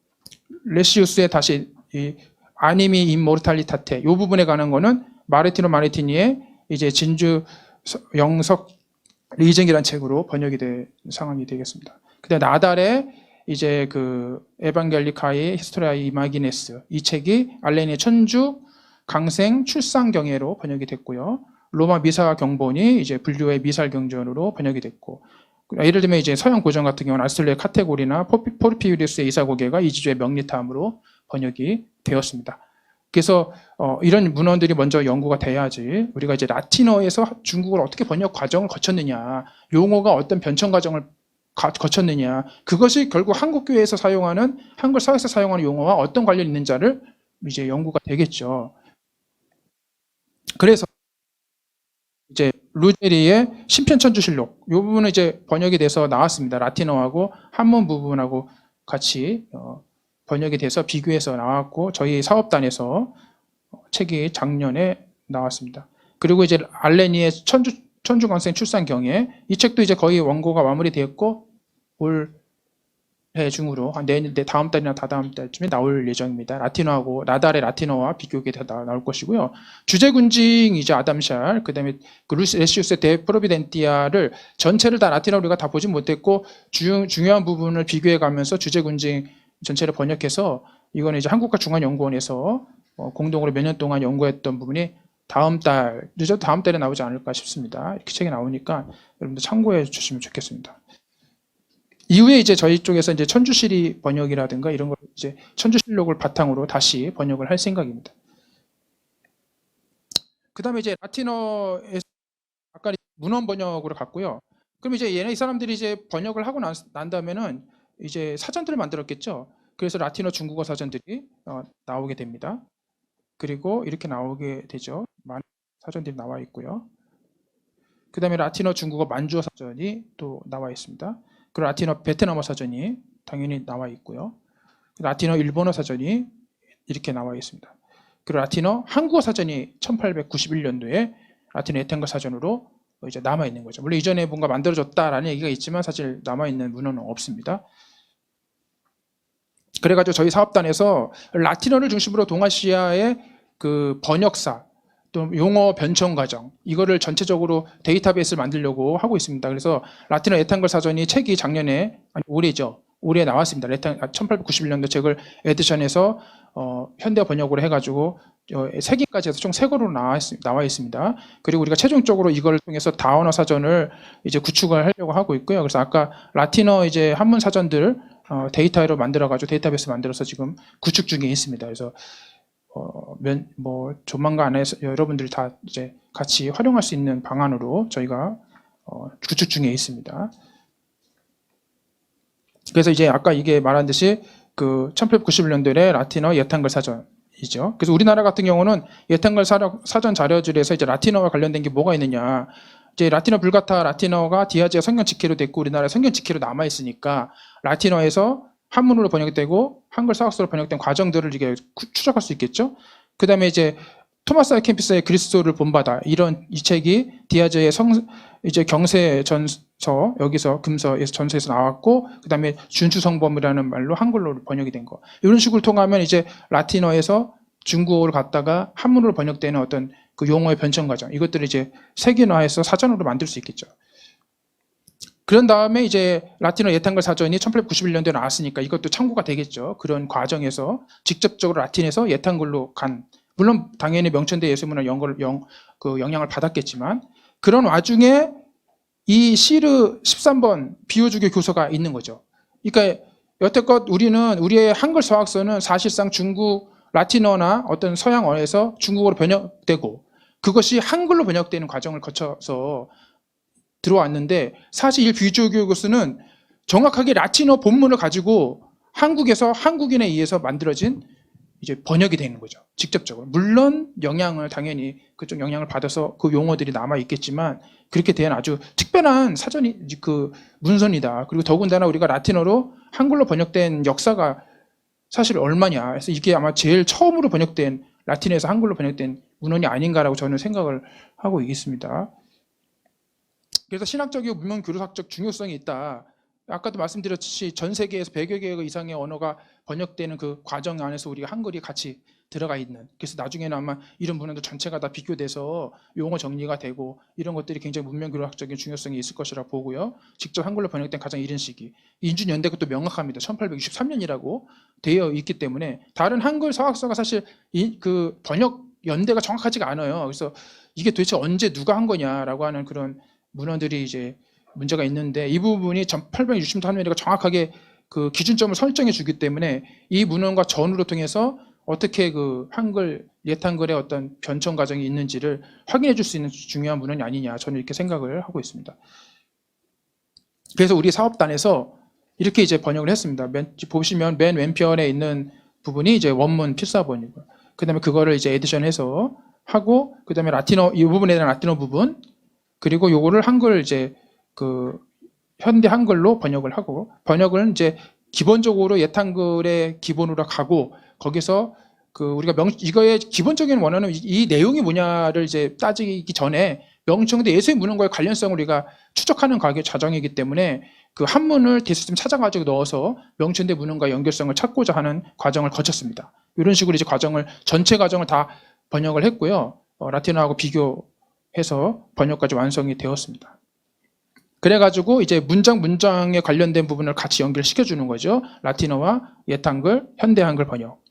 레시우스의 다시 이 아니미 임모르탈리타테 이 부분에 관한 거는 마르티노 마르티니의 이제 진주 영석 리쟁이라는 책으로 번역이 된 상황이 되겠습니다. 그다음 나달의 이제 그 에반겔리카의 히스토리아 이마기네스 이 책이 알레니의 천주 강생 출상 경애로 번역이 됐고요. 로마 미사 경본이 이제 불교의 미살 경전으로 번역이 됐고 예를 들면 이제 서양 고전 같은 경우는 아스톨레의 카테고리나 포르피우리우스의 이사고개가 이지주의 명리탐으로 번역이 되었습니다. 그래서 이런 문헌들이 먼저 연구가 돼야지 우리가 이제 라틴어에서 중국어를 어떻게 번역 과정을 거쳤느냐, 용어가 어떤 변천 과정을 거쳤느냐, 그것이 결국 한국교회에서 사용하는 한글 사회에서 사용하는 용어와 어떤 관련이 있는지를 이제 연구가 되겠죠. 그래서 이제 루제리의 신편천주실록 이 부분은 이제 번역이 돼서 나왔습니다. 라틴어하고 한문 부분하고 같이 번역이 돼서 비교해서 나왔고 저희 사업단에서 책이 작년에 나왔습니다. 그리고 이제 알레니의 천주강생 출산경에 이 책도 이제 거의 원고가 마무리되었고 올해 중으로 한 다음 달이나 다다음 달쯤에 나올 예정입니다. 라틴어하고 나달의 라틴어와 비교게 나올 것이고요. 주제군징 이제 아담샬 그다음에 그 레시우스의 데 프로비덴티아를 전체를 다 라틴어로 우리가 다 보지 못했고 중요한 부분을 비교해 가면서 주제군징 전체를 번역해서 이거는 이제 한국과 중앙연구원에서 공동으로 몇 년 동안 연구했던 부분이 다음 달 늦어도 다음 달에 나오지 않을까 싶습니다. 이렇게 책이 나오니까 여러분들 참고해 주시면 좋겠습니다. 이후에 이제 저희 쪽에서 이제 천주시리 번역이라든가 이런 걸 이제 천주실록을 바탕으로 다시 번역을 할 생각입니다. 그다음에 이제 라틴어에서 아까 문헌 번역으로 갔고요. 그럼 이제 이 사람들이 이제 번역을 하고 난 다음에는 이제 사전들을 만들었겠죠. 그래서 라틴어 중국어 사전들이 나오게 됩니다. 그리고 이렇게 나오게 되죠. 많은 사전들이 나와 있고요. 그 다음에 라틴어 중국어 만주어 사전이 또 나와 있습니다. 그리고 라틴어 베트남어 사전이 당연히 나와 있고요. 라틴어 일본어 사전이 이렇게 나와 있습니다. 그리고 라틴어 한국어 사전이 1891년도에 라틴어 애탄글 사전으로 이제 남아 있는 거죠. 물론 이전에 뭔가 만들어졌다라는 얘기가 있지만 사실 남아 있는 문헌은 없습니다. 그래가지고 저희 사업단에서 라틴어를 중심으로 동아시아의 그 번역사 또 용어 변청 과정 이거를 전체적으로 데이터베이스를 만들려고 하고 있습니다. 그래서 라틴어 예탄글 사전이 책이 작년에 올해 나왔습니다. 1891년도 책을 에디션에서 현대 번역으로 해가지고 3기까지 해서 총 3권으로 나와 있습니다. 그리고 우리가 최종적으로 이걸 통해서 다원어 사전을 이제 구축을 하려고 하고 있고요. 그래서 아까 라틴어 이제 한문 사전들 데이터로 만들어가지고 데이터베이스 만들어서 지금 구축 중에 있습니다. 그래서 조만간 안에 여러분들이 다 이제 같이 활용할 수 있는 방안으로 저희가 구축 중에 있습니다. 그래서 이제 아까 이게 말한 듯이 그 1891년도에 라틴어 예탄글 사전이죠. 그래서 우리나라 같은 경우는 예탄글 사전 자료들에서 이제 라틴어와 관련된 게 뭐가 있느냐. 이제 라틴어 불가타 라틴어가 디아즈의 성경 직해로 됐고 우리나라 성경 직해로 남아 있으니까 라틴어에서 한문으로 번역되고 한글 사학서로 번역된 과정들을 이게 추적할 수 있겠죠. 그다음에 이제 토마스 아 캠피스의 그리스도를 본받아 이 책이 디아즈의 이제 경세 전서 여기서 금서에서 전서에서 나왔고 그다음에 준추성범이라는 말로 한글로 번역이 된 거. 이런 식으로 통하면 이제 라틴어에서 중국어로 갔다가 한문으로 번역되는 어떤 그 용어의 변천 과정 이것들을 이제 세계화해서 사전으로 만들 수 있겠죠. 그런 다음에 이제 라틴어 예탄글 사전이 1891년도에 나왔으니까 이것도 참고가 되겠죠. 그런 과정에서 직접적으로 라틴에서 예탄글로 간 물론 당연히 명천대 예술문화 영향을 받았겠지만 그런 와중에 이 시르 13번 비유주교 교서가 있는 거죠. 그러니까 여태껏 우리의 한글 서학서는 사실상 중국 라틴어나 어떤 서양어에서 중국어로 번역되고 그것이 한글로 번역되는 과정을 거쳐서 들어왔는데 사실 이 비유주교 교서는 정확하게 라틴어 본문을 가지고 한국에서 한국인에 의해서 만들어진 이제 번역이 되는 거죠. 직접적으로. 물론 당연히 그쪽 영향을 받아서 그 용어들이 남아 있겠지만 그렇게 된 아주 특별한 그 문서이다. 그리고 더군다나 우리가 라틴어로 한글로 번역된 역사가 사실 얼마냐. 그래서 이게 아마 제일 처음으로 번역된 라틴에서 한글로 번역된 문헌이 아닌가라고 저는 생각을 하고 있습니다. 그래서 신학적이고 문명 교류학적 중요성이 있다. 아까도 말씀드렸듯이 전 세계에서 100여 개 이상의 언어가 번역되는 그 과정 안에서 우리가 한글이 같이 들어가 있는. 그래서 나중에는 아마 이런 문헌도 전체가 다 비교돼서 용어 정리가 되고 이런 것들이 굉장히 문명교류학적인 중요성이 있을 것이라 보고요. 직접 한글로 번역된 가장 이른 시기. 인준연대가 또 명확합니다. 1863년이라고 되어 있기 때문에 다른 한글 서학서가 사실 그 번역 연대가 정확하지가 않아요. 그래서 이게 도대체 언제 누가 한 거냐라고 하는 그런 문헌들이 이제 문제가 있는데 이 부분이 1863년도가 정확하게 그 기준점을 설정해 주기 때문에 이 문헌과 전후를 통해서 어떻게 그 예탄글의 어떤 변천 과정이 있는지를 확인해 줄 수 있는 중요한 문헌이 아니냐 저는 이렇게 생각을 하고 있습니다. 그래서 우리 사업단에서 이렇게 이제 번역을 했습니다. 보시면 맨 왼편에 있는 부분이 이제 원문 필사본이고 그다음에 그거를 이제 에디션해서 하고 그다음에 라틴어 이 부분에 대한 라틴어 부분 그리고 요거를 한글 이제 그 현대 한글로 번역을 하고 번역은 이제 기본적으로 예탄글의 기본으로 가고 거기서 그 우리가 이거의 기본적인 원어는 이 내용이 뭐냐를 이제 따지기 전에 명청대 예수의 문헌과의 관련성을 우리가 추적하는 과정이기 때문에 그 한문을 디스템 찾아가지고 넣어서 명천대 문헌과 연결성을 찾고자 하는 과정을 거쳤습니다. 이런 식으로 이제 전체 과정을 다 번역을 했고요. 라틴어하고 비교해서 번역까지 완성이 되었습니다. 그래가지고 이제 문장에 관련된 부분을 같이 연결시켜 주는 거죠. 라틴어와 옛한글, 현대 한글 번역.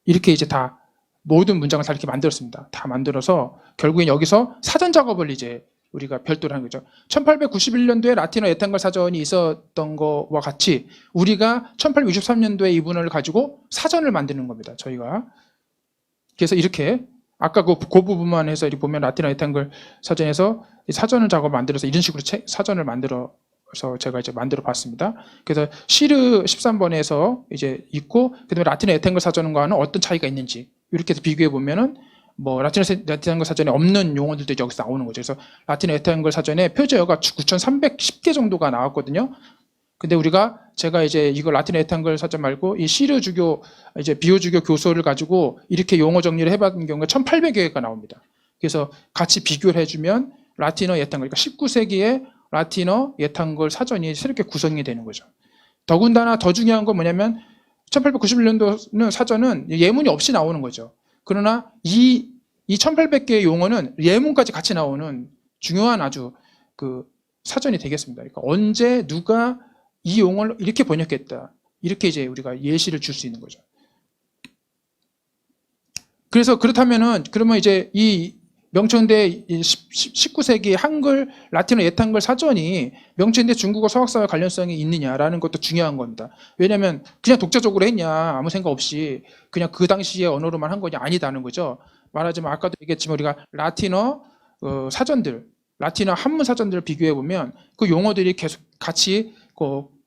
이렇게 이제 다 모든 문장을 다 이렇게 만들었습니다. 다 만들어서 결국엔 여기서 사전 작업을 이제 우리가 별도로 한 거죠. 1891년도에 라틴어 옛한글 사전이 있었던 거와 같이 우리가 1863년도에 이 문헌을 가지고 사전을 만드는 겁니다. 저희가. 그래서 이렇게 아까 그 부분만 해서 이렇게 보면 라틴어 옛한글 사전에서 사전을 작업 만들어서 이런 식으로 사전을 만들어서 제가 이제 만들어 봤습니다. 그래서 시르 13번에서 이제 있고 그다음에 라틴어 옛한글 사전과는 어떤 차이가 있는지 이렇게 해서 비교해 보면은 뭐 라틴어 옛한글 사전에 없는 용어들도 여기서 나오는 거죠. 그래서 라틴어 옛한글 사전에 표제어가 9,310개 정도가 나왔거든요. 근데 제가 이제 이거 라틴어 옛한글 사전 말고 이 시르 주교 이제 비유주교 교서를 가지고 이렇게 용어 정리를 해봤는 경우가 1,800개가 나옵니다. 그래서 같이 비교를 해주면 라틴어 옛한글, 그러니까 19세기의 라틴어 옛한글 사전이 새롭게 구성이 되는 거죠. 더군다나 더 중요한 건 뭐냐면 1891년도 사전은 예문이 없이 나오는 거죠. 그러나 이 1800개의 용어는 예문까지 같이 나오는 중요한 아주 그 사전이 되겠습니다. 그러니까 언제 누가 이 용어를 이렇게 번역했다. 이렇게 이제 우리가 예시를 줄 수 있는 거죠. 그래서 그렇다면은 그러면 이제 이 명천대 19세기 한글 라틴어 옛한글 사전이 명천대 중국어 서학사와 관련성이 있느냐라는 것도 중요한 겁니다. 왜냐하면 그냥 독자적으로 했냐 아무 생각 없이 그냥 그 당시의 언어로만 한 거냐 아니다는 거죠. 말하자면 아까도 얘기했지만 우리가 라틴어 사전들, 라틴어 한문 사전들을 비교해 보면 그 용어들이 계속 같이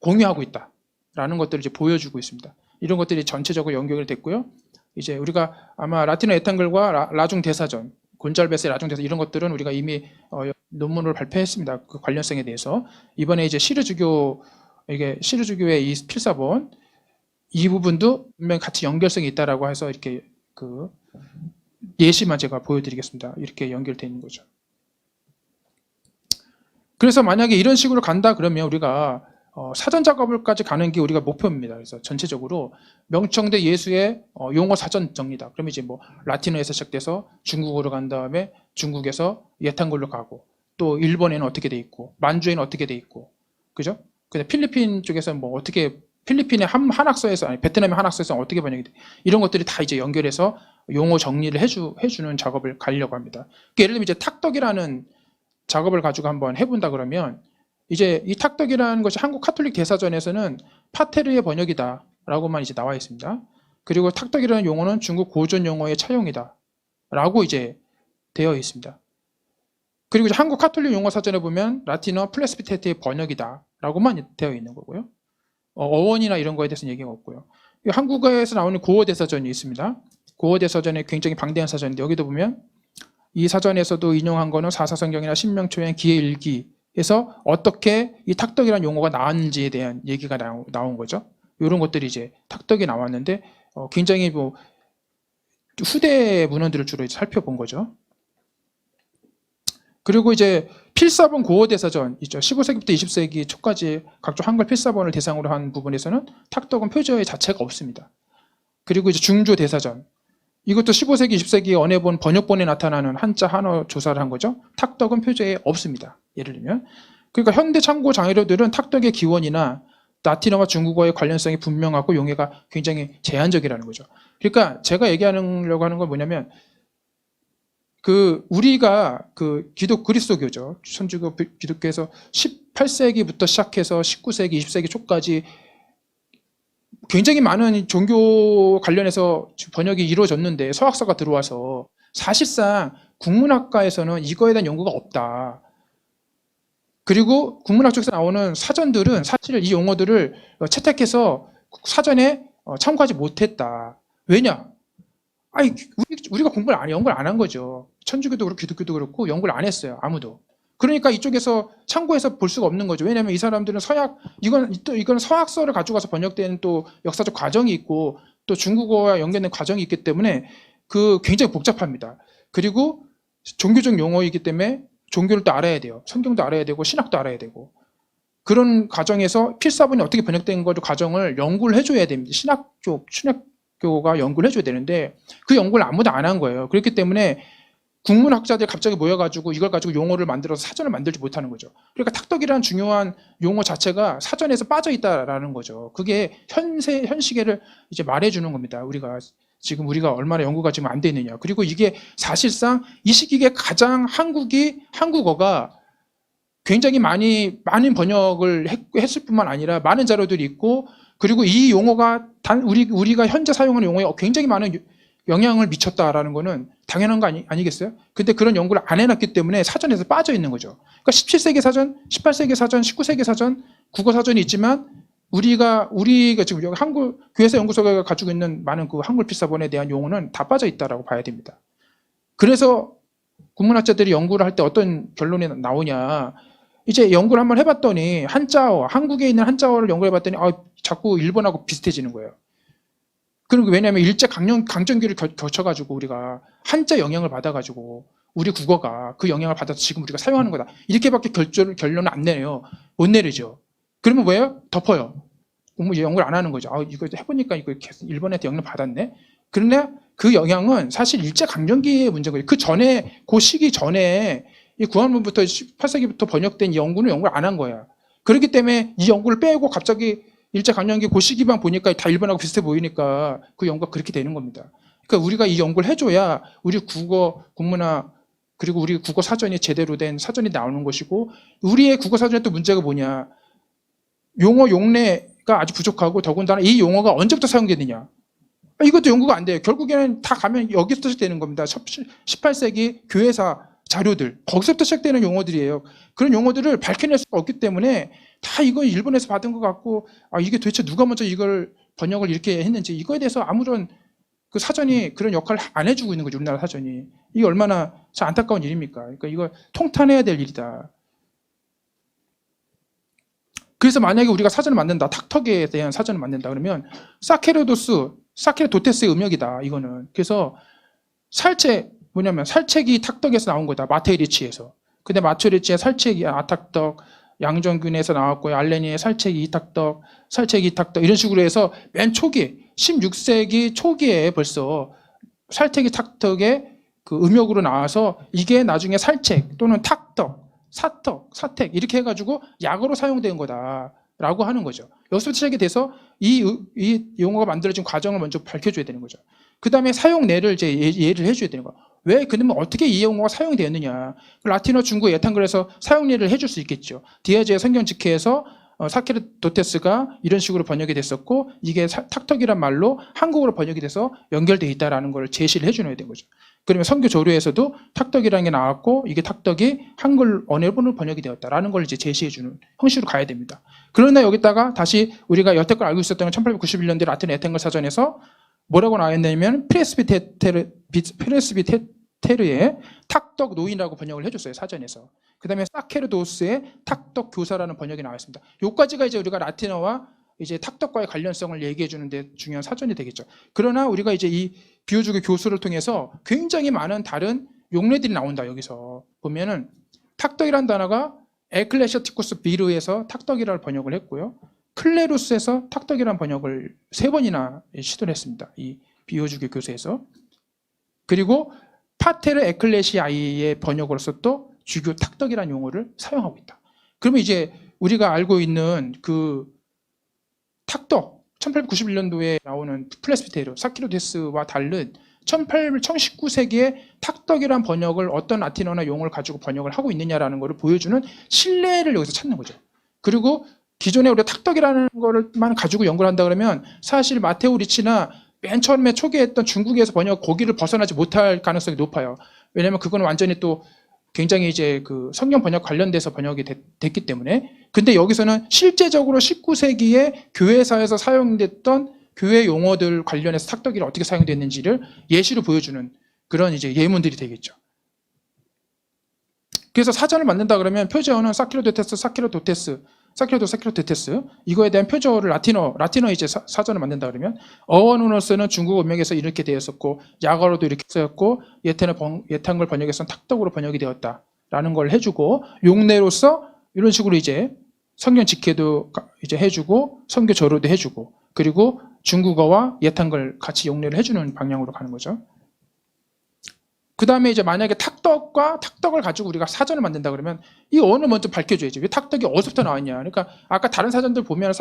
공유하고 있다라는 것들을 이제 보여주고 있습니다. 이런 것들이 전체적으로 연결이 됐고요. 이제 우리가 아마 라틴어 옛한글과 라중 대사전, 곤잘베스의 라중 대사 이런 것들은 우리가 이미 논문을 발표했습니다. 그 관련성에 대해서 이번에 이제 시르주교의 이 필사본 이 부분도 분명히 같이 연결성이 있다라고 해서 이렇게 그 예시만 제가 보여드리겠습니다. 이렇게 연결되어 있는 거죠. 그래서 만약에 이런 식으로 간다 그러면 우리가 사전 작업을까지 가는 게 우리가 목표입니다. 그래서 전체적으로 명청대 예수의 용어 사전 정리다. 그러면 이제 뭐 라틴어에서 시작돼서 중국어로 간 다음에 중국에서 옛한글로 가고 또 일본에는 어떻게 돼 있고 만주에는 어떻게 돼 있고 그죠? 근데 필리핀 쪽에서 뭐 어떻게 필리핀의 한학서에서 아니 베트남의 한학서에서 어떻게 번역이 돼? 이런 것들이 다 이제 연결해서 용어 정리를 해주는 작업을 가려고 합니다. 그러니까 예를 들면 이제 탁덕이라는 작업을 가지고 한번 해본다 그러면 이제 이 탁덕이라는 것이 한국 카톨릭 대사전에서는 파테르의 번역이다라고만 이제 나와 있습니다. 그리고 탁덕이라는 용어는 중국 고전 용어의 차용이다라고 이제 되어 있습니다. 그리고 이제 한국 카톨릭 용어 사전에 보면 라틴어 플레스비테트의 번역이다라고만 되어 있는 거고요. 어원이나 이런 거에 대해서는 얘기가 없고요. 한국어에서 나오는 고어 대사전이 있습니다. 고어 대사전에 굉장히 방대한 사전인데 여기도 보면 이 사전에서도 인용한 거는 사사성경이나 신명초행 기해일기에서 어떻게 이 탁덕이라는 용어가 나왔는지에 대한 얘기가 나온 거죠. 이런 것들이 이제 탁덕이 나왔는데 굉장히 뭐 후대 문헌들을 주로 살펴본 거죠. 그리고 이제 필사본 고어대사전 있죠. 15세기부터 20세기 초까지 각종 한글 필사본을 대상으로 한 부분에서는 탁덕은 표제어 자체가 없습니다. 그리고 이제 중조대사전 이것도 15세기, 20세기 언해본 번역본에 나타나는 한자 한어 조사를 한 거죠. 탁덕은 표제에 없습니다. 예를 들면 그러니까 현대 참고 장애료들은 탁덕의 기원이나 라틴어와 중국어의 관련성이 분명하고 용해가 굉장히 제한적이라는 거죠. 그러니까 제가 얘기하려고 하는 건 뭐냐면 우리가 그리스도교죠. 천주교 기독교에서 18세기부터 시작해서 19세기, 20세기 초까지 굉장히 많은 종교 관련해서 번역이 이루어졌는데 서학서가 들어와서 사실상 국문학과에서는 이거에 대한 연구가 없다. 그리고 국문학 쪽에서 나오는 사전들은 사실 이 용어들을 채택해서 사전에 참고하지 못했다. 왜냐? 아니 우리가 연구를 안 한 거죠. 천주교도 그렇고 기독교도 그렇고 연구를 안 했어요. 아무도. 그러니까 이쪽에서 참고해서 볼 수가 없는 거죠. 왜냐하면 이 사람들은 이건 서학서를 가지고 가서 번역되는 또 역사적 과정이 있고 또 중국어와 연결된 과정이 있기 때문에 굉장히 복잡합니다. 그리고 종교적 용어이기 때문에 종교를 또 알아야 돼요. 성경도 알아야 되고 신학도 알아야 되고 그런 과정에서 필사본이 어떻게 번역된 거를 과정을 연구를 해줘야 됩니다. 신학교가 연구를 해줘야 되는데 그 연구를 아무도 안 한 거예요. 그렇기 때문에 국문학자들이 갑자기 모여가지고 이걸 가지고 용어를 만들어서 사전을 만들지 못하는 거죠. 그러니까 탁덕이라는 중요한 용어 자체가 사전에서 빠져 있다라는 거죠. 그게 현시계를 이제 말해주는 겁니다. 우리가 얼마나 연구가 지금 안 돼 있느냐. 그리고 이게 사실상 이 시기에 가장 한국어가 굉장히 많은 번역을 했을 뿐만 아니라 많은 자료들이 있고 그리고 이 용어가 우리가 현재 사용하는 용어에 굉장히 많은 영향을 미쳤다라는 거는 당연한 거 아니겠어요? 근데 그런 연구를 안 해놨기 때문에 사전에서 빠져 있는 거죠. 그러니까 17세기 사전, 18세기 사전, 19세기 사전, 국어 사전이 있지만 우리가 지금 여기 한국 교회사 연구소가 가지고 있는 많은 그 한글 필사본에 대한 용어는 다 빠져 있다라고 봐야 됩니다. 그래서 국문학자들이 연구를 할 때 어떤 결론이 나오냐? 이제 연구를 한번 해봤더니 한국에 있는 한자어를 연구해봤더니 자꾸 일본하고 비슷해지는 거예요. 그리고 왜냐하면 일제 강점기를 거쳐가지고 우리가 한자 영향을 받아가지고 우리 국어가 그 영향을 받아서 지금 우리가 사용하는 거다. 이렇게밖에 결론을 안 내요. 못 내리죠. 그러면 왜요? 덮어요. 연구를 안 하는 거죠. 이거 해보니까 이거 일본한테 영향을 받았네. 그런데 그 영향은 사실 일제강점기의 문제인 거예요. 그 전에, 그 시기 전에 이 구한문부터 18세기부터 번역된 이 연구를 안 한 거야. 그렇기 때문에 이 연구를 빼고 갑자기 일제강점기 그 시기만 보니까 다 일본하고 비슷해 보이니까 그 연구가 그렇게 되는 겁니다. 그러니까 우리가 이 연구를 해줘야 우리 국어, 국문화, 그리고 우리 국어 사전이 제대로 된 사전이 나오는 것이고, 우리의 국어 사전에 또 문제가 뭐냐. 용어, 용례가 아주 부족하고, 더군다나 이 용어가 언제부터 사용되느냐. 이것도 연구가 안 돼요. 결국에는 다 가면 여기서부터 시작되는 겁니다. 18세기 교회사 자료들, 거기서부터 시작되는 용어들이에요. 그런 용어들을 밝혀낼 수가 없기 때문에 다 이건 일본에서 받은 것 같고, 이게 도대체 누가 먼저 이걸 번역을 이렇게 했는지, 이거에 대해서 아무런 그 사전이 그런 역할을 안 해주고 있는 거죠. 우리나라 사전이. 이게 얼마나 참 안타까운 일입니까? 그러니까 이걸 통탄해야 될 일이다. 그래서 만약에 우리가 사전을 만든다, 탁턱에 대한 사전을 만든다 그러면 사케르도테스의 음역이다. 이거는. 그래서 살책이 탁덕에서 나온 거다. 마테리치에서. 근데 마테리치의 살책이 아탁덕, 양정균에서 나왔고요. 알레니의 살책이 이탁덕, 살책이 이탁덕 이런 식으로 해서 맨 초기 16세기 초기에 벌써 살책이 탁덕의 그 음역으로 나와서 이게 나중에 살책 또는 탁덕, 사택 이렇게 해가지고 약어로 사용된 거다라고 하는 거죠. 여기서부터 시작이 돼서 이 용어가 만들어진 과정을 먼저 밝혀줘야 되는 거죠. 그 다음에 사용례를 이제 예를 해줘야 되는 거예요. 왜? 그러면 어떻게 이 용어가 사용되었느냐. 라틴어, 중국, 예탄글에서 사용례를 해줄 수 있겠죠. 디아즈의 성경 직해에서 사케르도테스가 이런 식으로 번역이 됐었고, 이게 탁덕이란 말로 한국어로 번역이 돼서 연결되어 있다는 걸 제시를 해주는 거죠. 그러면 선교 조류에서도 탁덕이라는 게 나왔고, 이게 탁덕이 한글 언어로 번역이 되었다라는 걸 이제 제시해주는 형식으로 가야 됩니다. 그러나 여기다가 다시 우리가 여태껏 알고 있었던 1891년대 라틴 에탄글 사전에서 뭐라고 나왔냐면 프레스비테르의 탁덕 노인이라고 번역을 해줬어요. 사전에서. 그 다음에 사케르도스의 탁덕 교사라는 번역이 나왔습니다. 요까지가 이제 우리가 라틴어와 이제 탁덕과의 관련성을 얘기해 주는데 중요한 사전이 되겠죠. 그러나 우리가 이제 이 비유주교 교수를 통해서 굉장히 많은 다른 용례들이 나온다. 여기서 보면은 탁덕이라는 단어가 에클레시아티쿠스 비르에서 탁덕이라는 번역을 했고요. 클레루스에서 탁덕이라는 번역을 3번이나 시도를 했습니다. 이 비유주교 교수에서. 그리고 파테르 에클레시아이의 번역으로서 또 주교 탁덕이라는 용어를 사용하고 있다. 그러면 이제 우리가 알고 있는 그 탁덕, 1891년도에 나오는 플레스비테르, 사키로데스와 다른 19세기에 탁덕이란 번역을 어떤 라틴어나 용어를 가지고 번역을 하고 있느냐라는 것을 보여주는 신뢰를 여기서 찾는 거죠. 그리고 기존에 우리가 탁덕이라는 거를만 가지고 연구를 한다 그러면 사실 마테오 리치나 맨 처음에 초기에 했던 중국에서 번역 거기를 벗어나지 못할 가능성이 높아요. 왜냐하면 그거는 완전히 또 굉장히 이제 그 성경 번역 관련돼서 번역이 됐기 때문에. 근데 여기서는 실제적으로 19세기에 교회사에서 사용됐던 교회 용어들 관련해서 탁덕이 어떻게 사용됐는지를 예시로 보여주는 그런 이제 예문들이 되겠죠. 그래서 사전을 만든다 그러면 표제어는 사키로도테스 이거에 대한 표제어를 라틴어 이제 사전을 만든다 그러면 어원으로서는 중국어 음역에서 이렇게 되었었고 약어로도 이렇게 쓰였고 예탄글 번역에서는 탁덕으로 번역이 되었다라는 걸 해주고 용례로서 이런 식으로 이제 성경 직해도 이제 해주고 성교 조로도 해주고 그리고 중국어와 예탄글 같이 용례를 해주는 방향으로 가는 거죠. 그 다음에 이제 만약에 탁덕을 가지고 우리가 사전을 만든다 그러면 이 언어를 먼저 밝혀줘야죠. 왜 탁덕이 어디서부터 나왔냐. 그러니까 아까 다른 사전들 보면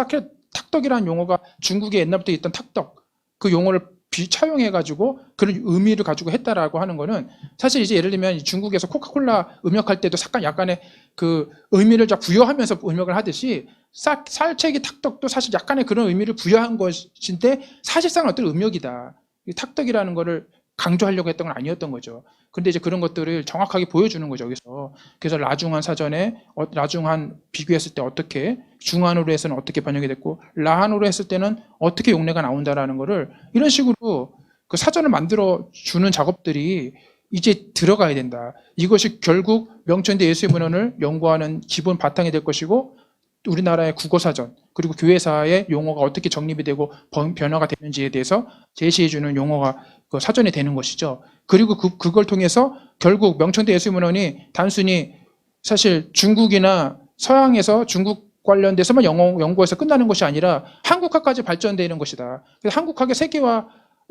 탁덕이라는 용어가 중국에 옛날부터 있던 탁덕 그 용어를 비차용해가지고 그런 의미를 가지고 했다라고 하는 거는 사실 이제 예를 들면 중국에서 코카콜라 음역할 때도 약간의 그 의미를 부여하면서 음역을 하듯이 살책이 탁덕도 사실 약간의 그런 의미를 부여한 것인데 사실상은 어떤 음역이다. 이 탁덕이라는 거를 강조하려고 했던 건 아니었던 거죠. 근데 이제 그런 것들을 정확하게 보여주는 거죠, 여기서. 그래서 라중한 사전에, 라중한 비교했을 때 어떻게, 중한으로 해서는 어떻게 번역이 됐고, 라한으로 했을 때는 어떻게 용례가 나온다라는 거를 이런 식으로 그 사전을 만들어 주는 작업들이 이제 들어가야 된다. 이것이 결국 명천대 예수문헌을 연구하는 기본 바탕이 될 것이고, 우리나라의 국어사전, 그리고 교회사의 용어가 어떻게 정립이 되고 변화가 되는지에 대해서 제시해주는 용어가 그 사전이 되는 것이죠. 그리고 그걸 통해서 결국 명천대 예수문헌이 단순히 사실 중국이나 서양에서 중국 관련돼서만 연구해서 끝나는 것이 아니라 한국화까지 발전되는 것이다. 그래서 한국학의 세계화